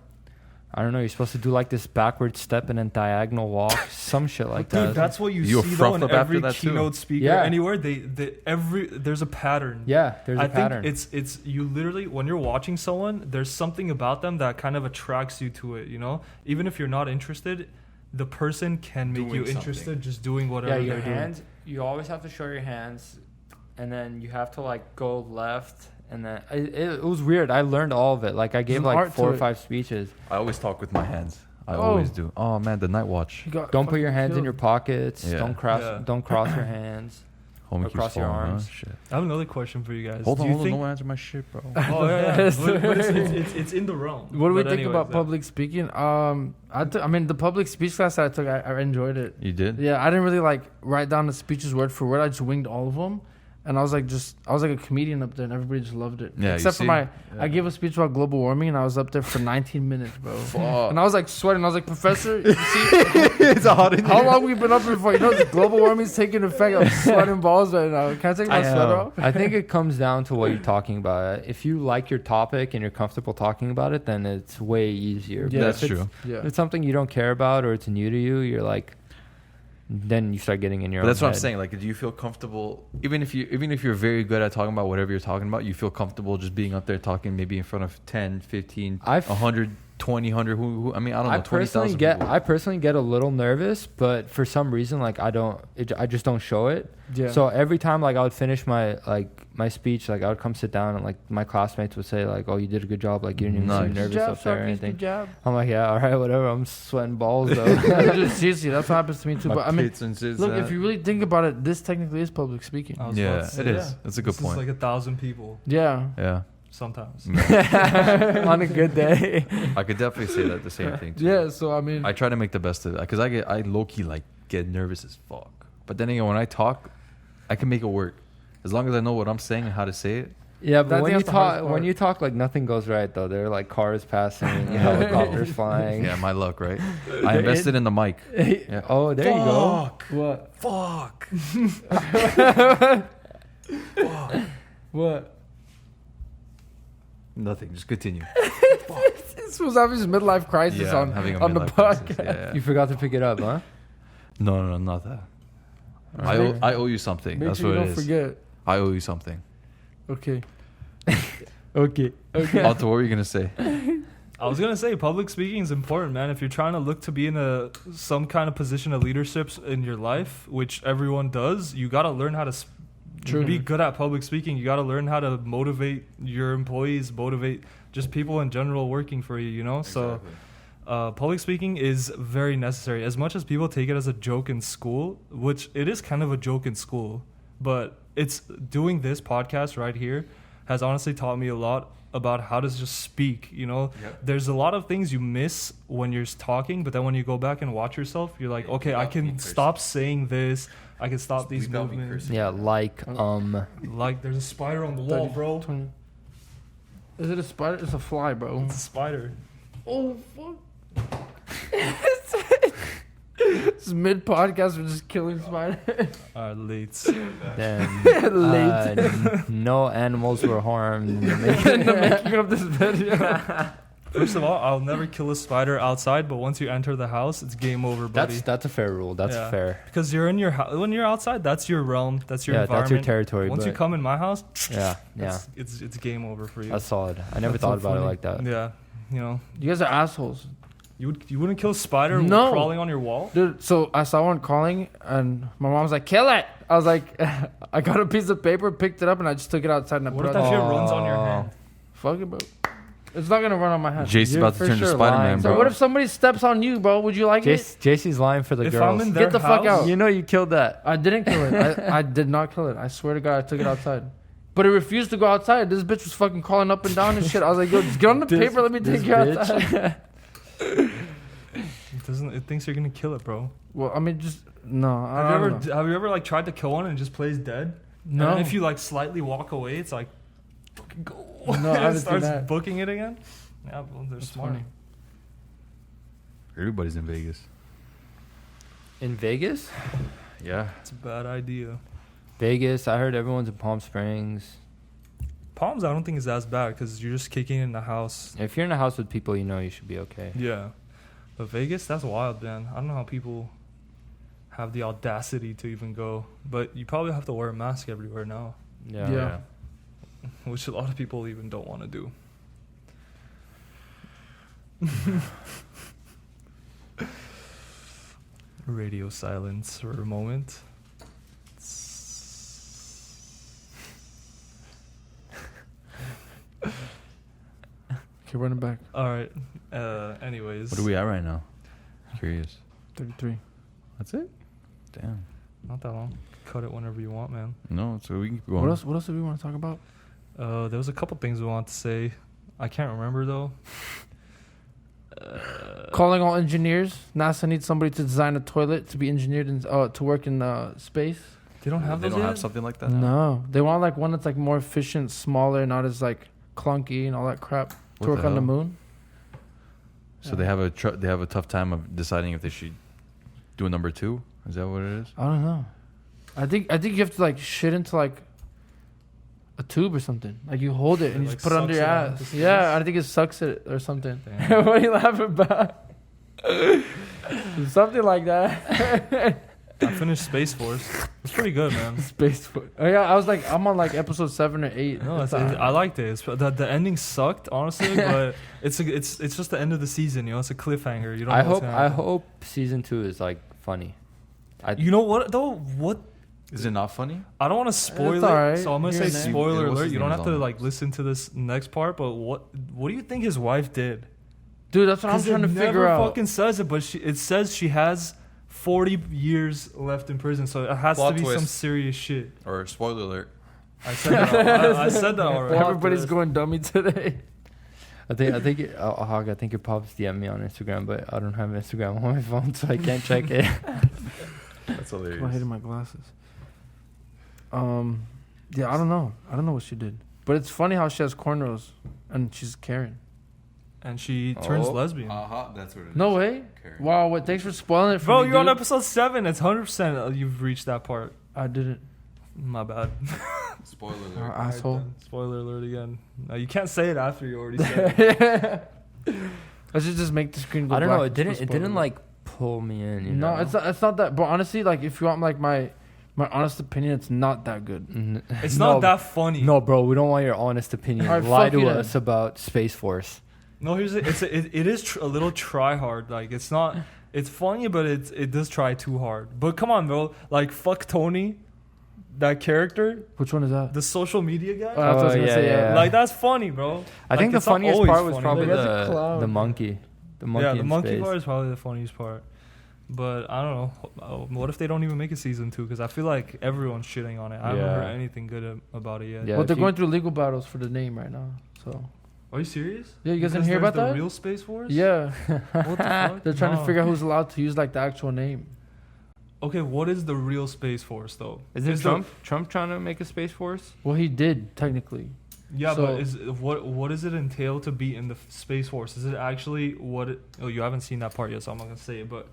I don't know. You're supposed to do like this backward step and then diagonal walk, some shit like Dude, that. that's what you You see a though in fruff up after every that too. keynote speaker Yeah. anywhere. There's a pattern. Yeah, there's a I pattern. think it's you literally when you're watching someone, there's something about them that kind of attracts you to it. You know, even if you're not interested, the person can make Doing you something. interested just doing whatever yeah, your they're doing. hands. You always have to show your hands, and then you have to like go left, and then it was weird. I learned all of it. Like I gave an like art 4 to or it. 5 speeches. I always talk with my hands. I Oh. always do. Oh man, the night watch. Don't put your hands in your pockets. Yeah. Don't cross. Yeah. Don't cross your hands. Homie across keeps your falling, huh? arms. Shit. I have another question for you guys. Hold Do on, you hold on. think- Don't answer my shit, bro. Oh yeah, yeah. But it's in the realm. What do we But think anyways, about yeah. public speaking? I mean, the public speech class that I took, I enjoyed it. You did? Yeah, I didn't really like write down the speeches word for word. I just winged all of them, and I was like a comedian up there, and everybody just loved it. Yeah, you Except for see? I gave a speech about global warming, and I was up there for 19 minutes, bro. And I was like sweating. I was like, Professor, you see, It's hot in how long we been up here for? You know, the global warming's taking effect. I'm sweating balls right now. Can I take my sweater off? I think it comes down to what you're talking about. If you like your topic and you're comfortable talking about it, then it's way easier. Yeah, But that's if it's- true. Yeah. If it's something you don't care about or it's new to you, you're like, then you start getting in your But own that's what I'm head. saying. Like, do you feel comfortable, even if you're very good at talking about whatever you're talking about, you feel comfortable just being up there talking maybe in front of 10, 15, 100, 20, 100, who I mean, I don't know, 20,000 people. I personally get a little nervous, but for some reason, like I just don't show it. Yeah. So every time like I would finish my speech, like I would come sit down and like my classmates would say like, "Oh, you did a good job. Like you didn't even seem nervous up there or anything." Good job. I'm like, "Yeah, all right, whatever." I'm sweating balls though. Just seriously, that's what happens to me too. My But I mean, pits and shit, look, if you really think about it, this technically is public speaking. I was yeah, about to say, it is. That's a good This point. is like 1,000 people Yeah. Yeah. sometimes. On a good day. I could definitely say that the same thing too. Yeah. So I mean, I try to make the best of it because I low key like get nervous as fuck. But then again, when I talk, I can make it work as long as I know what I'm saying and how to say it. Yeah, but I think that's the hardest part. when you talk, like nothing goes right though. There are like cars passing, helicopters flying. Yeah, my luck, right? I invested in the mic. Yeah. Oh, there you go. what? Fuck. What? Nothing. Just continue. This was having his midlife crisis Yeah, on I'm having a on the midlife crisis. podcast. Yeah. You forgot to pick it up, huh? No, not that. Alright. I owe you something. Make That's sure what you it don't is. forget. I owe you something. Okay. Okay. Otto, what were you gonna say? I was gonna say public speaking is important, man. If you're trying to look to be in some kind of position of leadership in your life, which everyone does, you gotta learn how to True. be good at public speaking. You gotta learn how to motivate your employees, motivate just people in general working for you. You know, so public speaking is very necessary. As much as people take it as a joke in school, which it is kind of a joke in school, but it's doing this podcast right here has honestly taught me a lot about how to just speak. You know, there's a lot of things you miss when you're talking, but then when you go back and watch yourself, you're like, okay, I can stop saying this. I can stop these movements. Yeah, like Like there's a spider on the wall, 30, bro. 20. Is it a spider? It's a fly, bro. It's a spider. Oh fuck! This is mid podcast. We're just killing spiders. Late. then no animals were harmed in the making. The making of this video. First of all, I'll never kill a spider outside, but once you enter the house, it's game over, buddy. That's a fair rule. That's Yeah. fair. Because you're in your house. When you're outside, that's your realm. That's your environment. That's your territory. Once you but come in my house, yeah, it's game over for you. that's solid. I never That's thought so about it funny. like that. Yeah, you know, You guys are assholes, you wouldn't kill a spider No. crawling on your wall. dude. So I saw one crawling, and my mom was like, "Kill it!" I was like, I got a piece of paper, picked it up, and I just took it outside and I What put if it that on. shit runs on your hand? Fuck it, bro. It's not gonna run on my hand. Jason's You're about to for turn to sure Spider-Man, lying. So bro. what if somebody steps on you, bro? Would you like it? JC's lying for the If girls. I'm in their Get the fuck house, out. You know you killed that. I didn't kill it. I did not kill it. I swear to God, I took it outside. But it refused to go outside. This bitch was fucking crawling up and down and shit. I was like, yo, just get on the paper. Let me take you bitch. outside. it thinks you're gonna kill it, bro. Well, I mean, just no. Have you ever like tried to kill one and it just plays dead? No. And if you like slightly walk away, it's like fucking go. No, I And haven't it seen starts that. booking it again. Yeah, well, they're That's smart. funny. Everybody's in Vegas. In Vegas? Yeah. It's a bad idea. Vegas. I heard everyone's in Palm Springs. Palms, I don't think is as bad because you're just kicking in the house. If you're in a house with people, you know you should be okay. Yeah, but Vegas, that's wild, man. I don't know how people have the audacity to even go, but you probably have to wear a mask everywhere now, Yeah. which a lot of people even don't want to do. Radio silence for a moment. Okay, running back. All right. Anyways, What are we at right now? Curious. 33. That's it? Damn. Not that long. Cut it whenever you want, man. No, so we can keep going. What else? What else do we want to talk about? There was a couple things we want to say. I can't remember though. Calling all engineers. NASA needs somebody to design a toilet to be engineered and to work in space. They don't have They those don't yet? have something like that? No, they want like one that's like more efficient, smaller, not as like clunky and all that crap What to work the on the hell? moon. So they have a tough time of deciding if they should do a number 2? Is that what it is? I don't know. I think you have to like shit into like a tube or something. Like you hold it and you Like just put it under sucks your it out ass. into Yeah, I think it sucks it or something. Damn. What are you laughing about? Something like that. I finished Space Force. It's pretty good, man. Space Force. Oh yeah, I was like, I'm on like episode 7 or 8. No, I liked it. The ending sucked, honestly, but it's just the end of the season. You know, it's a cliffhanger. You don't. Know what's gonna happen. I hope season 2 is like funny. You know what though? What Is it not funny? I don't want to spoil It's it, alright. so I'm gonna Here say and there. spoiler What's alert. his You don't name have is to on like this? listen to this next part. But what do you think his wife did? Dude, that's what I'm 'Cause trying to it figure never out. fucking says it, but it says she has 40 years left in prison, so it has Plot to be some twist. serious shit. Or spoiler alert. I said that. I said that already. Everybody's going dummy today. I think Hog, I think your pops DM me on Instagram, but I don't have Instagram on my phone, so I can't check it. That's hilarious. I'm hitting my glasses. Yeah, I don't know. I don't know what she did, but it's funny how she has cornrows and she's Karen. And she turns lesbian. That's what it is. No way. Karen. Wow. What? Thanks for spoiling it for Bro, me, you're on dude. episode 7. It's 100% you've reached that part. I didn't. My bad. Spoiler alert. Asshole. Spoiler alert again. No, you can't say it after you already said it. I should just make the screen go I don't know. black. It didn't like pull me in. You No, know? it's not that. But honestly, like if you want like my honest opinion, it's not that good. It's No, not that funny. No, bro, we don't want your honest opinion. Alright, Lie fuck you to then. us about Space Force. No, it is a little try hard. Like it's not. It's funny, but it does try too hard. But come on, bro. Like fuck Tony, that character, Which one is that? the social media guy. That's what I was gonna say. Yeah. Like that's funny, bro. I Like, think the it's not funniest always part was funny. probably Like, that's a clown. the monkey. The monkey. Yeah, the in monkey space. part is probably the funniest part. But I don't know. What if they don't even make a season 2? Because I feel like everyone's shitting on it. I haven't Yeah. heard anything good about it yet. Yeah. But they're if you- going through legal battles for the name right now. So Are you serious? yeah, you guys didn't Because hear there's about that? The real Space Force? Yeah, What the fuck? they're trying to No. figure out who's allowed to use like the actual name. Okay, what is the real Space Force though? Isn't Is Trump trying to make a Space Force? Well, he did technically. Yeah, So- but what does it entail to be in the Space Force? Is it actually what it... Oh, you haven't seen that part yet, so I'm not going to say it. But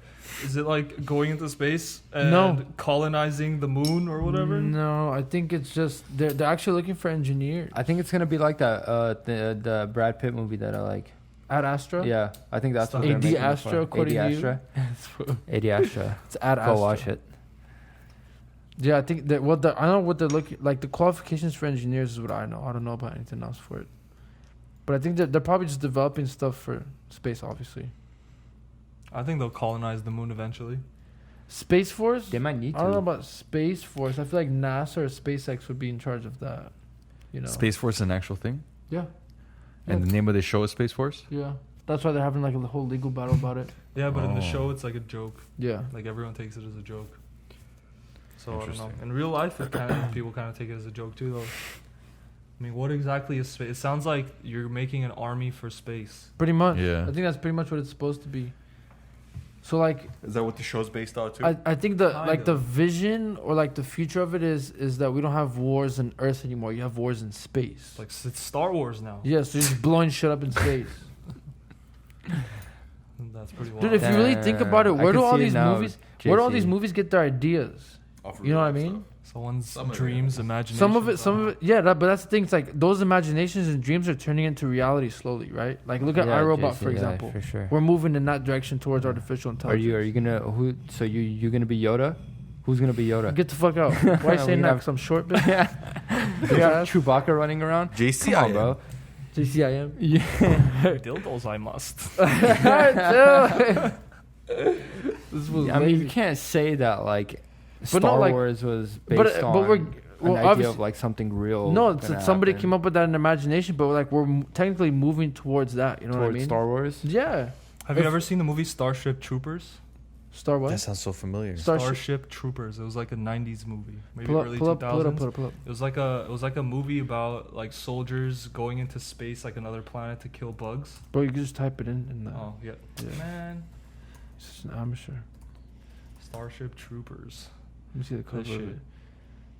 is it like going into space and No. colonizing the moon or whatever? No, I think it's just they're actually looking for engineers I think it's gonna be like that. The Brad Pitt movie that I like. at Astra. Yeah, I think that's what AD they're making it Astra, for. according AD to you? Astra. AD Astra. It's at Astra. Go watch it. Yeah, I think that I know what they're looking like. The qualifications for engineers is what I know. I don't know about anything else for it. But I think that they're probably just developing stuff for space. Obviously, I think they'll colonize the moon eventually. Space Force. They might need I don't know to. about Space Force. I feel like NASA or SpaceX would be in charge of that. You know. Space Force is an actual thing? Yeah. And Yeah. the name of the show is Space Force? Yeah. That's why they're having like a whole legal battle about it. Yeah, but in the Oh. show, it's like a joke. Yeah. Like everyone takes it as a joke. So I don't know. Interesting. In real life, people kind of take it as a joke too, though. I mean, what exactly is space? It sounds like you're making an army for space. Pretty much. Yeah. I think that's pretty much what it's supposed to be. So like Is that what the show's based on too? I think the Kind like the of. vision or like the future of it is that we don't have wars in Earth anymore. You have wars in space. Like it's Star Wars now. Yeah, so you're just blowing shit up in space. That's pretty wild. Dude, if you really think about it, I where can do all see it these now, movies where do all JC. these movies get their ideas? Off You know what I real mean? life Someone's Some of it dreams, is. imagination. Some of it, yeah. But that's the thing. It's like those imaginations and dreams are turning into reality slowly, right? Like look at Yeah, iRobot, JC, for yeah, example. for sure. We're moving in that direction towards artificial Are intelligence. you gonna who? So you gonna be Yoda? Who's gonna be Yoda? Get the fuck out! Why are you We saying that? have- 'Cause I'm short, bitch. Yeah. Chewbacca running around. JC, Come on, bro. JCIM. Yeah. dildos. I must. This was I mean, you lazy. can't say that like But no, Star like- Wars was based but on we're an well, idea obviously of like something real. no. It's gonna somebody happen came up with that in imagination, but like we're technically moving towards that. You know towards what I mean? Star Wars. Yeah. Have you If- ever seen the movie Starship Troopers? Star what? That sounds so familiar. Starship Troopers. It was like a '90s movie, maybe Pull up, early pull 2000s. up, pull up, pull up. It was like a movie about like soldiers going into space, like another planet, to kill bugs. Bro, you can just type it in the. Oh yeah, Yeah. man. It's just an amateur. Starship Troopers. Let me see the cover That of shit. it.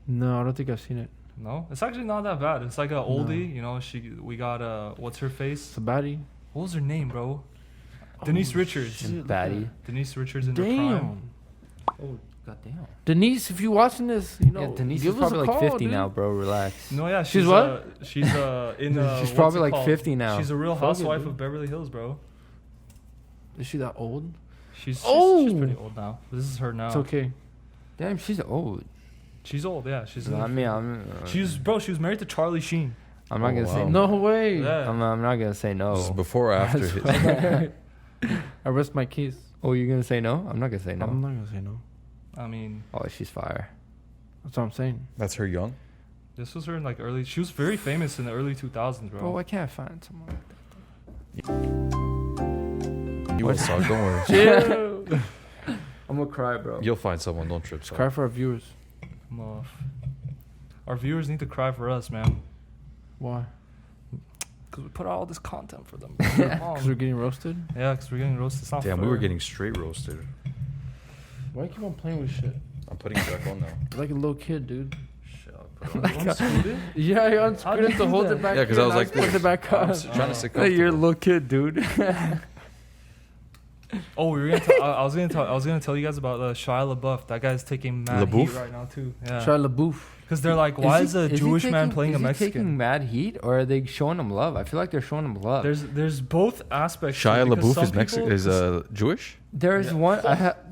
No, I don't think I've seen it. No, it's actually not that bad. It's like a oldie. No. You know, we got what's her face? It's a baddie. What was her name, bro? Denise Oh, Richards. shit, look at Baddie. that. Denise Richards in her prime. Damn. Oh goddamn. Denise, if you watching this, you know, Yeah, Denise give is us probably a like call, 50 dude. now, bro. Relax. No, yeah, She's what? She's in. She's what's probably it like called? 50 now. She's a real Fuck it, housewife dude. of Beverly Hills, bro. Is she that old? She's Oh! pretty old now. This is her now. It's okay. Damn, she's old. She's old, yeah. She was married to Charlie Sheen. I'm not gonna say No way. Yeah. I'm not gonna say no. This is before or after his. I rest my case. Oh, you're gonna say no? I'm not gonna say no. I'm not gonna say no. I mean, Oh, she's fire. That's what I'm saying. That's her young. this was her in like early. She was very famous in the early 2000s, bro. Bro, why can't I find someone like that? You will suck. Don't worry. Chill. I'm gonna cry, bro. You'll find someone. Don't trip. Cry for our viewers. I'm off. Our viewers need to cry for us, man. Why? Because we put out all this content for them. Because we're getting roasted? Yeah, because we're getting roasted. It's not Damn, fair. we were getting straight roasted. Why you keep on playing with shit? I'm putting it back on now. You're like a little kid, dude. Shut up, bro. You unscrewed it? Yeah, you How'd unscrewed you it to do hold that? it back. Yeah, 'cause here I was and like, put it back I'm on. trying to stay Hey, you're a comfortable. little kid, dude. Oh, we were gonna. I was gonna tell you guys about Shia LeBeouf. That guy's taking mad heat LeBeouf? right now too. Yeah. Shia LeBeouf. Because they're like, why is a he Jewish man taking- playing a is he Mexican? taking mad heat, or are they showing him love? I feel like they're showing him love. There's both aspects. to it, Shia because LeBeouf some is Mexican. people- Is Jewish? There's Yeah. one.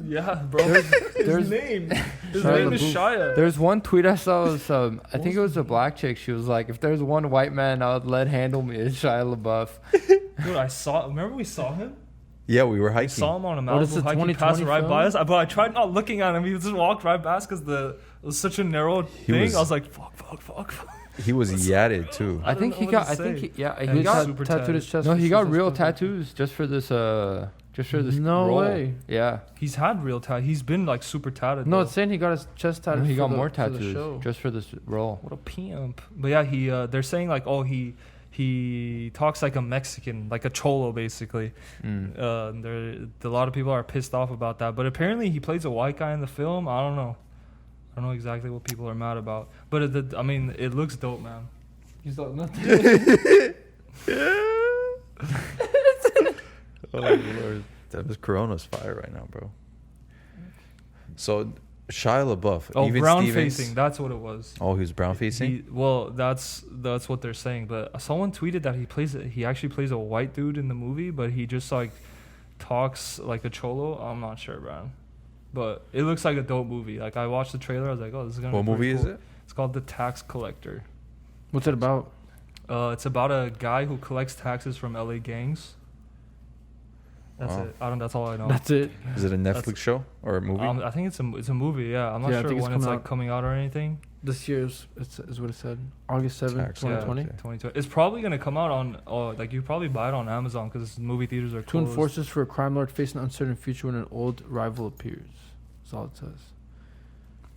Yeah, bro. there's- his name. His Shia name is LaBeouf. Shia. There's one tweet I saw. Was, I think it was a black chick. She was like, "If there's one white man I would let handle me, it's Shia LaBeouf." Dude, I saw. Remember we saw him? Yeah, we were I hiking. saw him on a What is Malibu it, hike. He 2020 passed right film? by us, but I tried not looking at him. He just walked right past because it was such a narrow thing. was- I was like, fuck. He was yatted too. I think don't he know got. what I to think say. he, yeah. Yeah, He he got. super tattooed tatted. his chest. No, for he got Suicide real Squad. tattoos just for this. Just for this. No role. way. Yeah. He's had real tat. He's been like super tatted. No, though. it's saying he got his chest No, tattooed. he for got the- more for the tattoos show. just for this role. What a pimp. But yeah, they're saying like, oh, he talks like a Mexican, like a cholo, basically. A lot of people are pissed off about that. But apparently he plays a white guy in the film. I don't know exactly what people are mad about. But it looks dope, man. He's like, nothing. Oh Lord, this Corona's fire right now, bro. So Shia LaBeouf, Oh, even brown Stevens. facing. That's what it was. Oh, he was brown facing. Well, that's what they're saying. But someone tweeted that he actually plays a white dude in the movie, but he just like talks like a cholo. I'm not sure, bro. But it looks like a dope movie. Like I watched the trailer, I was like, oh, this is gonna. What be pretty movie cool. is it? It's called The Tax Collector. What's it about? It's about a guy who collects taxes from LA gangs. That's Wow. it. That's all I know. That's it. Is it a That's- Netflix show or a movie? I think it's a movie. Yeah, I'm not Yeah, I sure think it's when it's coming like out. coming out or anything. This year is what it said. August 7th, Tax, yeah. 2020. Okay. 2020. It's probably gonna come out on. Like you probably buy it on Amazon because movie theaters are Two closed. enforcers for a crime lord face an uncertain future when an old rival appears. That's all it says.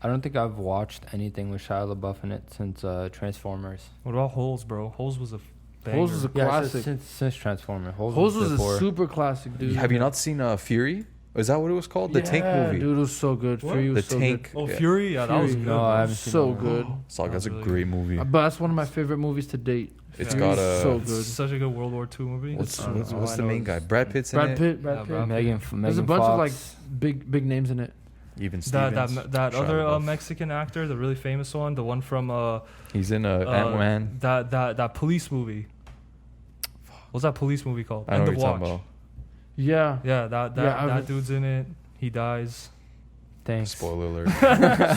I don't think I've watched anything with Shia LaBeouf in it since Transformers. What about Holes, bro? Holes was a banger. Holes was a classic. Since Transformers. Holes was a before. super classic, dude. Have you not seen Fury? Is that what it was called? The Tank Yeah, movie. Dude, it was so good. What? Fury The was so Tank. Oh, Yeah. Fury. Yeah, that was Fury. good. No, bro. I good. haven't seen So that. good. So that's a Really great movie. But that's one of my favorite movies to date. It's Fury's got a- so It's good. such a good World War II movie. What's I don't know. what's I the know main guy? it's- Brad Pitt's in Brad it. Pitt. Yeah, Brad Megan There's a Megan bunch of like Fox. big names in it. Even That Stevens. that Shia other LaBeouf. Mexican actor, the really famous one, the one from He's in Ant-Man. that police movie. What's that police movie called? I know End what of you're talking Watch. about. Yeah. Yeah, that Yeah, that dude's in it. He dies. Thanks. Spoiler alert.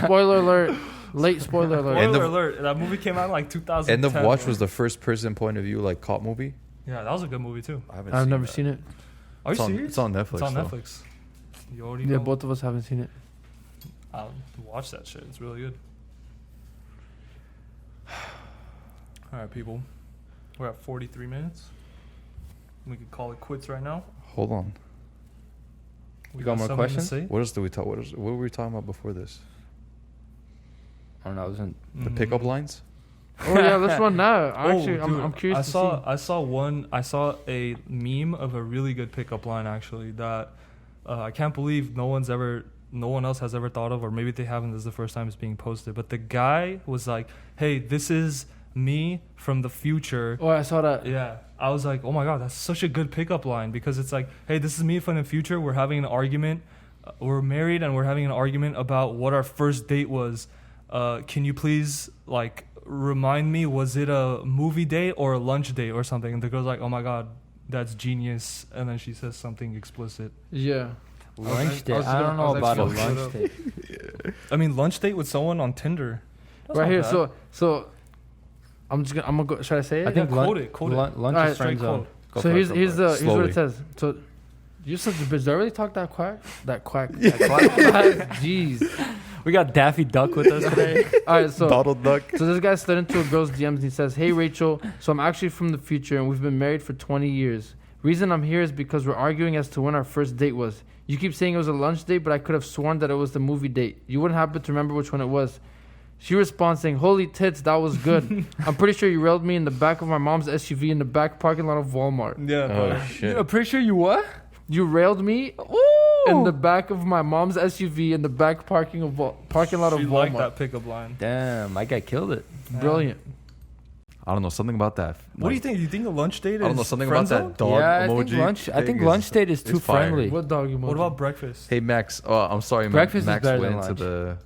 Spoiler alert. Late spoiler alert. End Spoiler of- alert! That movie came out in like 2010. End of Watch was the first person point of view like cop movie. Yeah, that was a good movie too. I've never seen it. Are you It's on, serious? it's on Netflix. It's on though. Netflix. You already Yeah, know. both of us haven't seen it. I'll watch that shit. It's really good. All right, people. We're at 43 minutes. We could call it quits right now. Hold on. We You got more something to questions? say? What else do we talk? What were we talking about before this? I don't know. I wasn't. The pickup lines. Oh yeah, let's run that. Oh, Actually, dude, I'm curious I to saw see. I saw a meme of a really good pickup line actually that I can't believe no one else has ever thought of, or maybe they haven't. This is the first time it's being posted. But the guy was like, "Hey, this is me from the future." Oh, I saw that. Yeah, I was like, "Oh my god, that's such a good pickup line," because it's like, "Hey, this is me from the future. We're having an argument. We're married and we're having an argument about what our first date was. Can you please like remind me? Was it a movie date or a lunch date or something?" And the girl's like, "Oh my god, that's genius." And then she says something explicit. Yeah. Lunch date. was I don't know gonna- about a I was actually lunch date. I mean, lunch date with someone on Tinder. That's Right not here. bad. So I'm gonna go. Should I say it? I think Yeah, quote it. lunch Alright, is friend straight zone. quote. Go So for it, here's go for it. here's what it Slowly. says. So you're such a bitch. Do I really talk that quack? That quack. Jeez. We got Daffy Duck with us today. All right. So Donald Duck. So this guy slid into a girl's DMs and he says, "Hey Rachel, so I'm actually from the future and we've been married for 20 years. Reason I'm here is because we're arguing as to when our first date was. You keep saying it was a lunch date, but I could have sworn that it was the movie date. You wouldn't happen to remember which one it was." She responds saying, "Holy tits, that was good. I'm pretty sure you railed me in the back of my mom's SUV in the back parking lot of Walmart. Yeah, bro. Oh shit. I'm pretty sure you what? You railed me in the back of my mom's SUV in the back parking lot of She Walmart." liked that pickup line. Damn, my guy killed it. Brilliant. I don't know something about that. What do you think? You think a lunch date is I don't know something friend about zone? that dog yeah, emoji. I think thing lunch date is it's too fire. friendly. What dog emoji? What about breakfast? Hey Max, oh I'm sorry, Breakfast is Max better went than into the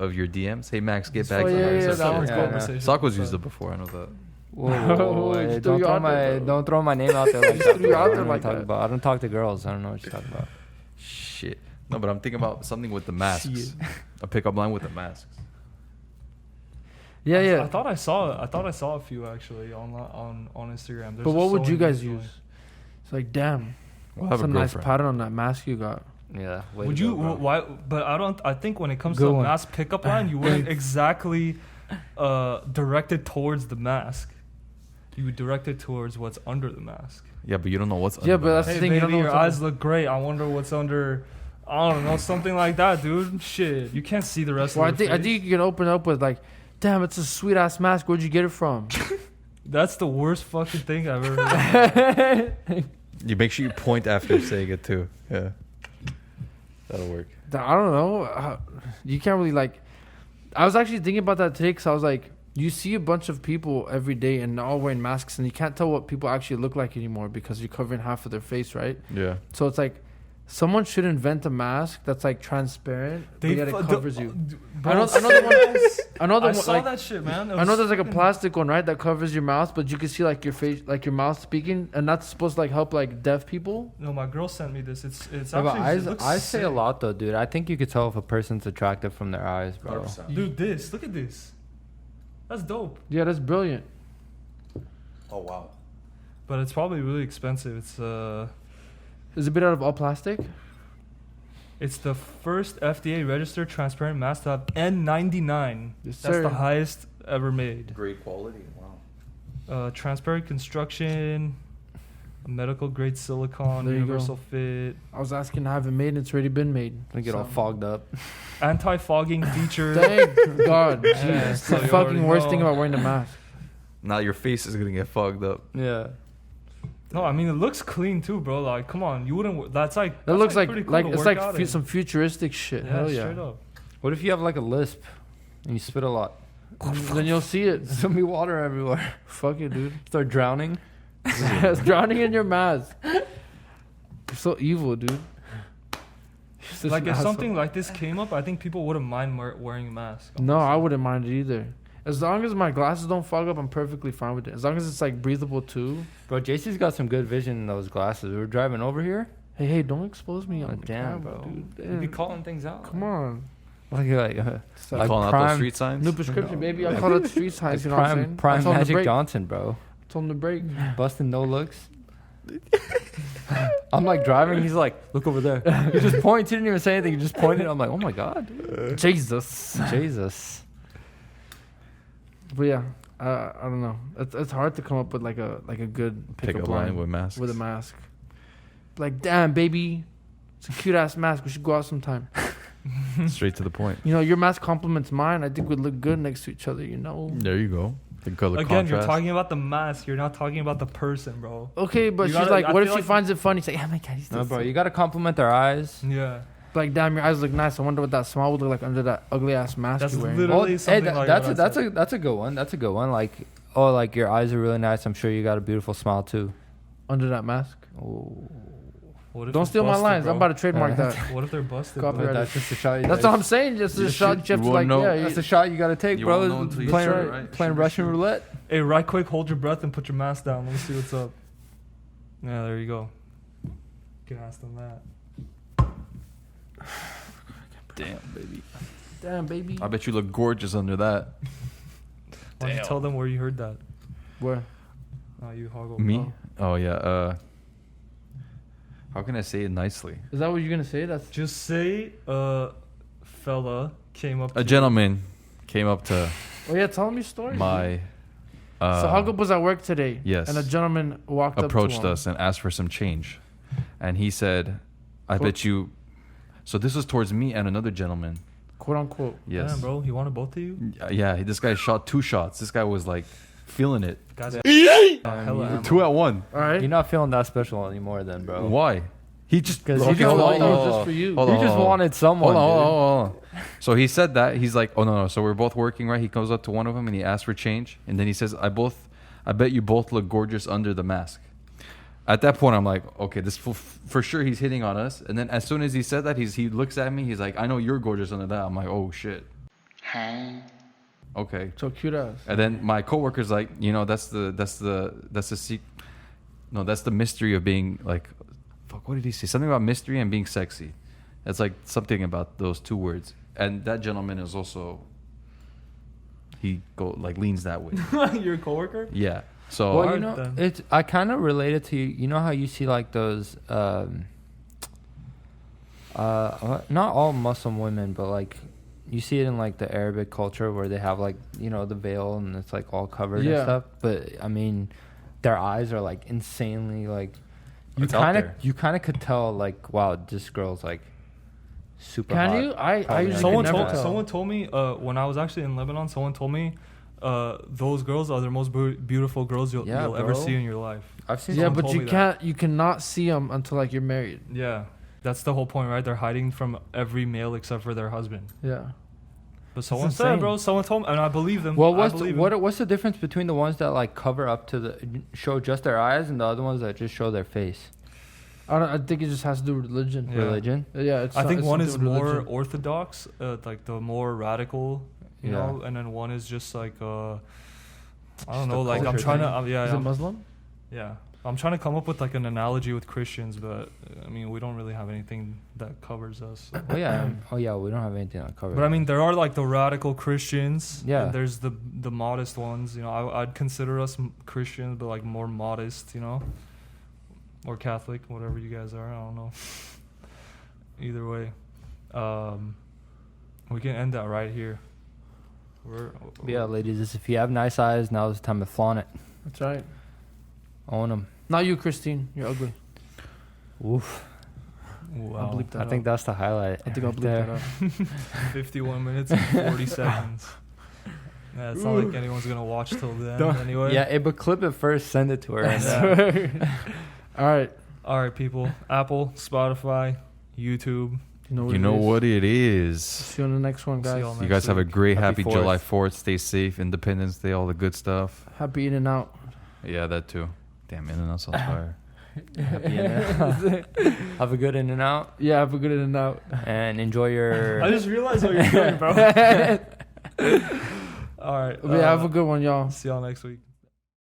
of your DMs. Hey Max, get Oh, back. yeah, yeah, That's that a one's good good. conversation. Sokko's used it before. I know that. Whoa, whoa, whoa, Just hey, threw don't you throw out there, bro. don't throw my name out there like Just that. threw you bro. out I there don't know like what you're talking that. about. I don't talk to girls. I don't know what you're talking about. Shit. No, but I'm thinking about something with the masks. A pickup line with the masks. Yeah, I yeah. thought I saw a few actually on Instagram. There's But what just would so you many guys going. use? It's like, damn, We'll that's have a a nice girlfriend. pattern on that mask you got. Yeah. Would you? Why? But I don't. I think when it comes Good to a one. mask pickup line, you wouldn't exactly direct it towards the mask. You would direct it towards what's under the mask. Yeah, but you don't know what's Yeah, under but the that's mask. Hey, the thing, you don't baby, know your what's eyes look great. I wonder what's under. I don't know, something like that, dude. Shit, you can't see the rest Well, I of the think you can open up with like, damn, it's a sweet ass mask. Where'd you get it from? That's the worst fucking thing I've ever heard. You make sure you point after saying it too. Yeah, that'll work. I don't know. You can't really like. I was actually thinking about that today because I was like, you see a bunch of people every day and they're all wearing masks and you can't tell what people actually look like anymore because you're covering half of their face, right? Yeah. So it's like, someone should invent a mask that's like transparent, but yet it covers you. Bro, I know the one. I know the I one. saw Like, that shit, man. I know there's like a plastic one, right, that covers your mouth, but you can see like your face, like your mouth speaking, and that's supposed to like help like deaf people. No, my girl sent me this. It's Yeah, but actually. It looks I say a sick. lot though, dude. I think you could tell if a person's attractive from their eyes, bro. 100%. Dude, this. Look at this. That's dope. Yeah, that's brilliant. Oh wow. But it's probably really expensive. Is it made out of all plastic? It's the first FDA registered transparent mask to have N99. Yes, That's sir. the highest ever made. Great quality. Wow. Transparent construction, medical grade silicone, There you go. universal fit, I was asking to have it made, and it's already been made. I get all So- fogged up. anti-fogging feature. Thank God. Yeah, Jeez. It's so the you fucking already worst know. thing about wearing a mask. Now your face is gonna get fogged up. Yeah. No, I mean it looks clean too, bro. Like, come on, you wouldn't. That's like. That that's looks like pretty cool like to it's work like out in. some futuristic shit. Yeah, Hell yeah. straight up. What if you have like a lisp and you spit a lot? Then you'll see it. There's gonna be water everywhere. Fuck it, dude. Start drowning. It's drowning in your mask. You're so evil, dude. You're such Like an if asshole. something like this came up, I think people wouldn't mind wearing a mask. No, honestly. I wouldn't mind it either. As long as my glasses don't fog up, I'm perfectly fine with it. As long as it's like breathable too. Bro, JC's got some good vision in those glasses. We were driving over here. Hey, don't expose me Oh, on the damn, camera, bro. dude. You be Damn. calling things out. Come on. Like So, Like Calling out prime- those street signs. new prescription, baby. I Like- call it street signs. You know what I'm saying? prime I told him to Magic break. Johnson, bro. Told him to break. Busting no looks. I'm like driving. He's like, look over there. He just points. He didn't even say anything. He just pointed. I'm like, oh my god, dude. Jesus. Jesus. But yeah, I don't know. It's hard to come up with like a good Pick pickup a line line with masks. with a mask. Like, damn, baby, it's a cute ass mask. We should go out sometime. Straight to the point. You know, your mask complements mine. I think we'd look good next to each other. You know. There you go. The color Again, contrast. you're talking about the mask. You're not talking about the person, bro. Okay, but You she's gotta- like, I what if feel she like- finds it funny? She's like, oh my god, he's No, still bro, sick. you gotta compliment their eyes. Yeah, Like, damn, your eyes look nice. I wonder what that smile would look like under that ugly ass mask That's you're wearing. literally Hey, something like that's what a, I that's said. a that's a good one. That's a good one. Like, oh, like your eyes are really nice. I'm sure you got a beautiful smile too. Under that mask. Oh, What if Don't it's steal my busted, lines. bro? I'm about to trademark that. What if they're busted? Copy bro? right. that's just a shot. That's what I'm saying. Just a You shot. should- You have you to like, won't know. yeah. That's a shot you gotta take, You bro. won't know until you Playing, try it, right? playing Shoot, Russian shoot. roulette. Hey, right quick, hold your breath and put your mask down. Let me see what's up. Yeah, there you go. You can ask them that. Damn, baby. Damn, baby. I bet you look gorgeous under that. Why don't you tell them where you heard that? Where? You Hagop. Me? Oh yeah. How can I say it nicely? Is that what you're gonna say? That's Just say fella came up. A gentleman came up to Oh yeah, tell me your story. my. So Hagop was at work today. Yes. And a gentleman walked Approached up to him. us and asked for some change, and he said, "I bet you." So this was towards me and another gentleman. Quote unquote. Yes. Damn, bro, he wanted both of you. Yeah. This guy shot 2 shots. This guy was like feeling it. Guys, Hella ammo. 2 at 1. All right. You're not feeling that special anymore, then, bro. Why? He just Because Okay, you just hold on, wanted, hold it on, was just hold for on. you. Hold you on, just hold on. wanted someone. Hold on, dude. hold on. So he said that. He's like, oh no. So we're both working, right? He comes up to one of them and he asks for change, and then he says, I bet you both look gorgeous under the mask. At that point, I'm like, okay, this for sure he's hitting on us. And then as soon as he said that, he looks at me. He's like, I know you're gorgeous under that. I'm like, oh shit. Okay. So cute ass. And then my coworker's like, that's the mystery of being like, fuck, what did he say? Something about mystery and being sexy. It's like something about those 2 words. And that gentleman is also, leans that way. your coworker. Yeah. So Well, Alright, you know, then. I kind of related to you know how you see like those not all Muslim women, but like you see it in like the Arabic culture where they have like, the veil and it's like all covered and Yeah. stuff. But I mean, their eyes are like insanely like It's out there. you kind of could tell like, wow, this girl's like super Can hot. you? I Probably usually Someone can never told tell. someone told me when I was actually in Lebanon. Someone told me those girls are the most beautiful girls you'll Yeah, ever bro. see in your life. I've seen Yeah, Someone but told you me can't. You cannot see them until like you're married. Yeah, that's the whole point, right? They're hiding from every male except for their husband. Yeah. But someone insane. said, bro. Someone told me, and I believe them. Well, I believe them. what's the difference between the ones that like cover up to show just their eyes and the other ones that just show their face? I think it just has to do with religion. Yeah. Religion? Yeah. It's I think it's one something is with more religion. orthodox, like the more radical, you Yeah. know, and then one is just like I don't Just know, a like I'm culture trying thing. to, yeah, Is it Muslim? yeah. I'm trying to come up with like an analogy with Christians, but I mean, we don't really have anything that covers us. So. Oh yeah, we don't have anything on cover. But I mean, there are like the radical Christians. Yeah. And there's the modest ones. You know, I'd consider us Christians, but like more modest. You know, or Catholic, whatever you guys are. I don't know. Either way, we can end that right here. yeah, ladies, if you have nice eyes, now's the time to flaunt it. That's right. Own them. Not you, Christine. You're ugly. Oof. Wow. I'll bleep that I think that's the highlight. I think I'll right bleep there. that out. 51 minutes and 40 seconds. Yeah, it's not like anyone's gonna watch till then anyway. Yeah, but clip it first, send it to her. And All right. All right, people. Apple, Spotify, YouTube. You know what it is. See you on the next one, See guys. y'all You next guys have a week. great, Happy happy 4th. July 4th. Stay safe, Independence Day, all the good stuff. Happy In and Out. Yeah, that too. Damn, In-N-Out's on fire. Happy In-N-Out. Have a good in and out, Yeah, have a good In and Out. and enjoy your. I just realized what you're doing, bro. All right. Yeah, have a good one, y'all. See y'all next week.